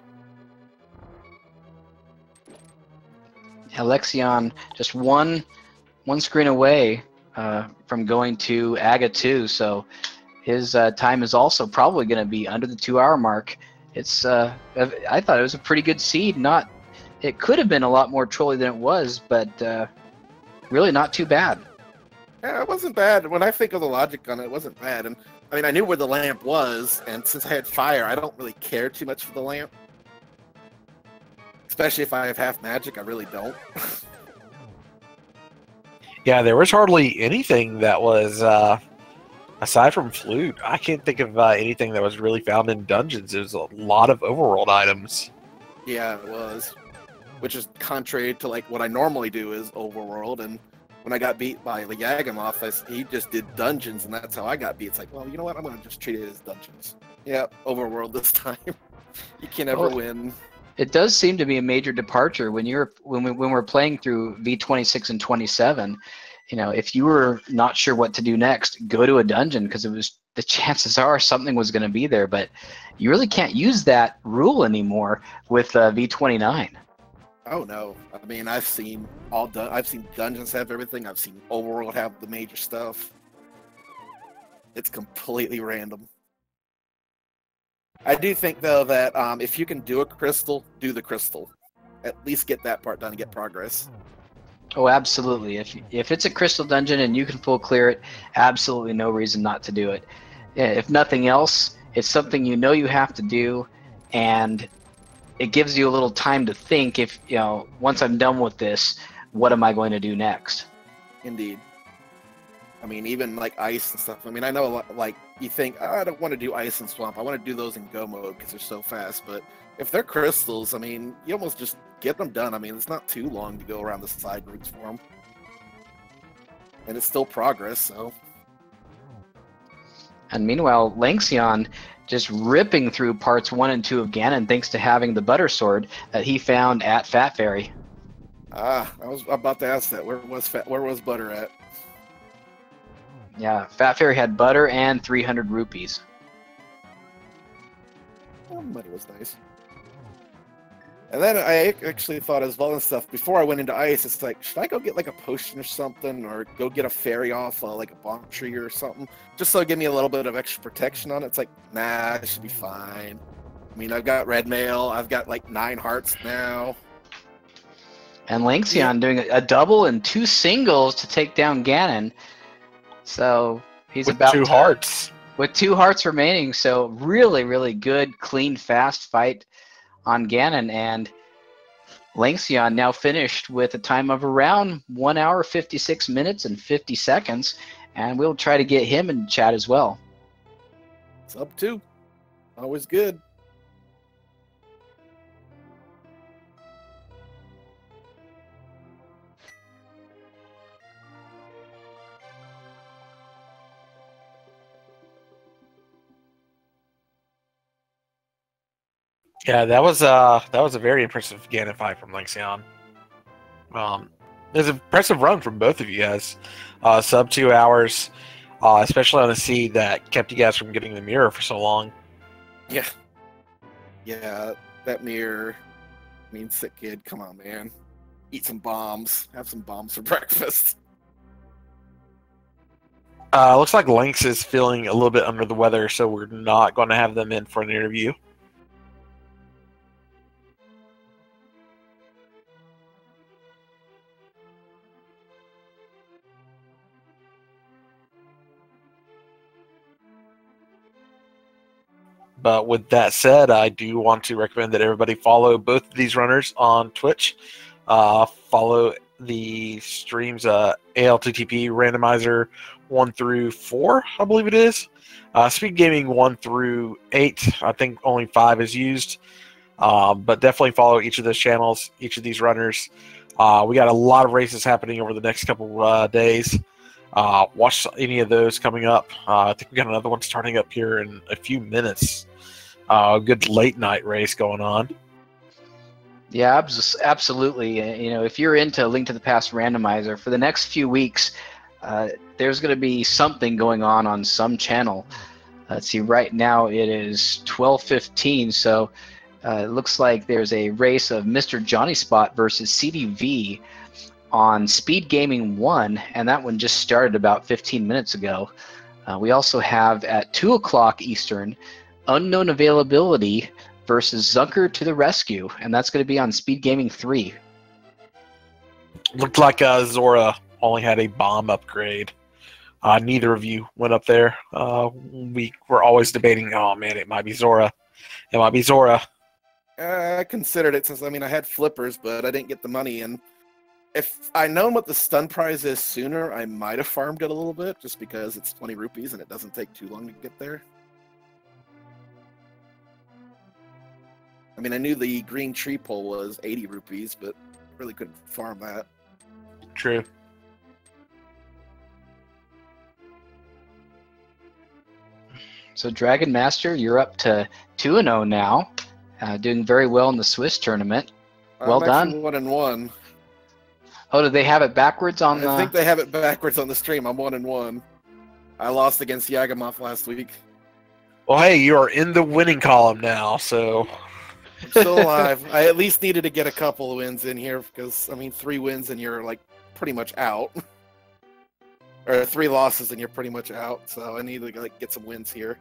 Alexion just one screen away from going to Aga 2, so his time is also probably going to be under the 2-hour mark. It's I thought it was a pretty good seed. It could have been a lot more trolly than it was, but really not too bad. Yeah, it wasn't bad. When I think of the logic on it, it wasn't bad. And I mean, I knew where the lamp was, and since I had fire, I don't really care too much for the lamp. Especially if I have half magic, I really don't. Yeah, there was hardly anything that was aside from Flute. I can't think of anything that was really found in dungeons. There's a lot of overworld items. Yeah, it was. Which is contrary to like what I normally do is overworld, and when I got beat by the Yagamoth, he just did dungeons, and that's how I got beat. It's like, well, you know what? I'm gonna just treat it as dungeons. Yeah, overworld this time. You can never win. It does seem to be a major departure when we're playing through V26 and 27. You know, if you were not sure what to do next, go to a dungeon, because the chances are something was going to be there. But you really can't use that rule anymore with V29. Oh no! I mean, I've seen dungeons have everything. I've seen overworld have the major stuff. It's completely random. I do think though that if you can do a crystal, do the crystal. At least get that part done and get progress. Oh, absolutely. If it's a crystal dungeon and you can full clear it, absolutely no reason not to do it. If nothing else, it's something you know you have to do, and it gives you a little time to think. If once I'm done with this, what am I going to do next? Indeed. I mean, even like ice and stuff. I mean, I know a lot, like you think, I don't want to do ice and swamp. I want to do those in go mode because they're so fast. But if they're crystals, I mean, you almost just get them done. I mean, it's not too long to go around the side routes for them, and it's still progress. So. And meanwhile, Lanxion just ripping through parts 1 and 2 of Ganon thanks to having the butter sword that he found at Fat Fairy. I was about to ask that. Where was butter at? Yeah, Fat Fairy had butter and 300 rupees. Oh, butter was nice. And then I actually thought as well and stuff, before I went into ice, it's like, should I go get like a potion or something, or go get a fairy off like a bomb tree or something, just so it give me a little bit of extra protection on it? It's like, nah, it should be fine. I mean, I've got red mail, I've got like 9 hearts now. And Lanxion doing a double and 2 singles to take down Ganon. So he's with about 2 hearts. With 2 hearts remaining. So really, really good, clean, fast fight on Ganon. And Lanxion now finished with a time of around 1 hour, 56 minutes, and 50 seconds. And we'll try to get him in chat as well. It's up 2. Always good. Yeah, that was a very impressive Ganon fight from Lanxion. It was an impressive run from both of you guys. Sub 2 hours, especially on a seed that kept you guys from getting the mirror for so long. Yeah. Yeah, that mirror. I mean, sick kid, come on, man. Eat some bombs. Have some bombs for breakfast. Looks like Lynx is feeling a little bit under the weather, so we're not going to have them in for an interview. But with that said, I do want to recommend that everybody follow both of these runners on Twitch. Follow the streams, ALTTP Randomizer 1 through 4, I believe it is. Speed Gaming 1 through 8, I think only 5 is used. But definitely follow each of those channels, each of these runners. We got a lot of races happening over the next couple days. Watch any of those coming up. I think we got another one starting up here in a few minutes. A good late night race going on. Yeah, absolutely. If you're into Link to the Past Randomizer, for the next few weeks, there's going to be something going on some channel. Let's see, right now it is 12:15, so it looks like there's a race of Mr. Johnny Spot versus CDV on Speed Gaming 1, and that one just started about 15 minutes ago. We also have at 2 o'clock Eastern, Unknown Availability versus Zunker to the Rescue, and that's going to be on Speed Gaming 3. Looked like Zora only had a bomb upgrade. Neither of you went up there. We were always debating, oh man, it might be Zora. It might be Zora. I considered it since, I mean, I had flippers, but I didn't get the money, and if I'd known what the stun prize is sooner, I might have farmed it a little bit, just because it's 20 rupees and it doesn't take too long to get there. I mean, I knew the green tree pole was 80 rupees, but really couldn't farm that. True. So Dragon Master, you're up to 2-0 now, doing very well in the Swiss tournament. Well done. I'm actually 1-1. Oh, did they have it backwards on the... I think they have it backwards on the stream. I'm 1-1. I lost against Yagamoth last week. Well, hey, you are in the winning column now, so... I'm still alive. I at least needed to get a couple of wins in here, because, I mean, 3 wins and you're, like, pretty much out. Or 3 losses and you're pretty much out, so I need to, like, get some wins here.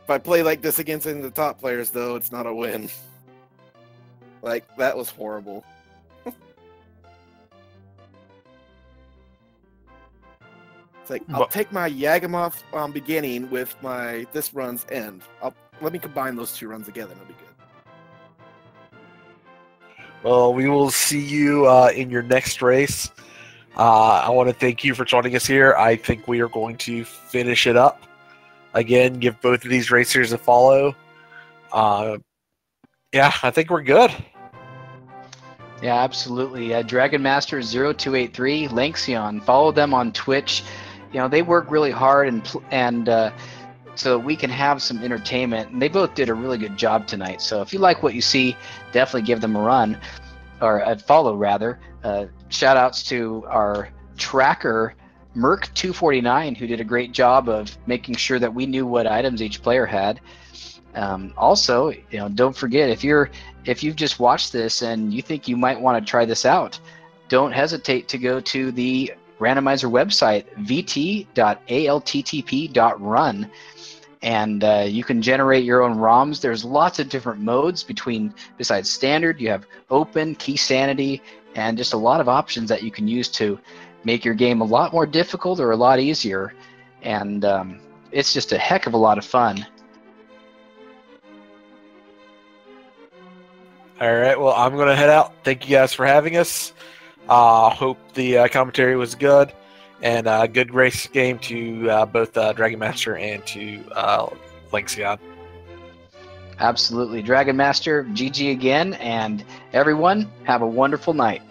If I play like this against any of the top players, though, it's not a win. Like, that was horrible. It's like, I'll take my Yagamoth beginning with my this run's end. Let me combine those 2 runs together, and it'll be good. Well, we will see you in your next race. I want to thank you for joining us here. I think we are going to finish it up. Again, give both of these racers a follow. Yeah, I think we're good. Yeah, absolutely. Dragonmaster0283, Lanxion. Follow them on Twitch. You know, they work really hard and so we can have some entertainment. And they both did a really good job tonight. So if you like what you see, definitely give them a run, or a follow rather. Shout outs to our tracker, Merc249, who did a great job of making sure that we knew what items each player had. Also, you know, don't forget, if you've just watched this and you think you might want to try this out, don't hesitate to go to the Randomizer website, vt.alttp.run, and you can generate your own ROMs. There's lots of different modes besides standard. You have open, key sanity, and just a lot of options that you can use to make your game a lot more difficult or a lot easier. And it's just a heck of a lot of fun. All right, well, I'm going to head out. Thank you guys for having us. Hope the commentary was good, and good race game to both Dragonmaster and to Lanxion. Absolutely. Dragonmaster, GG again, and everyone, have a wonderful night.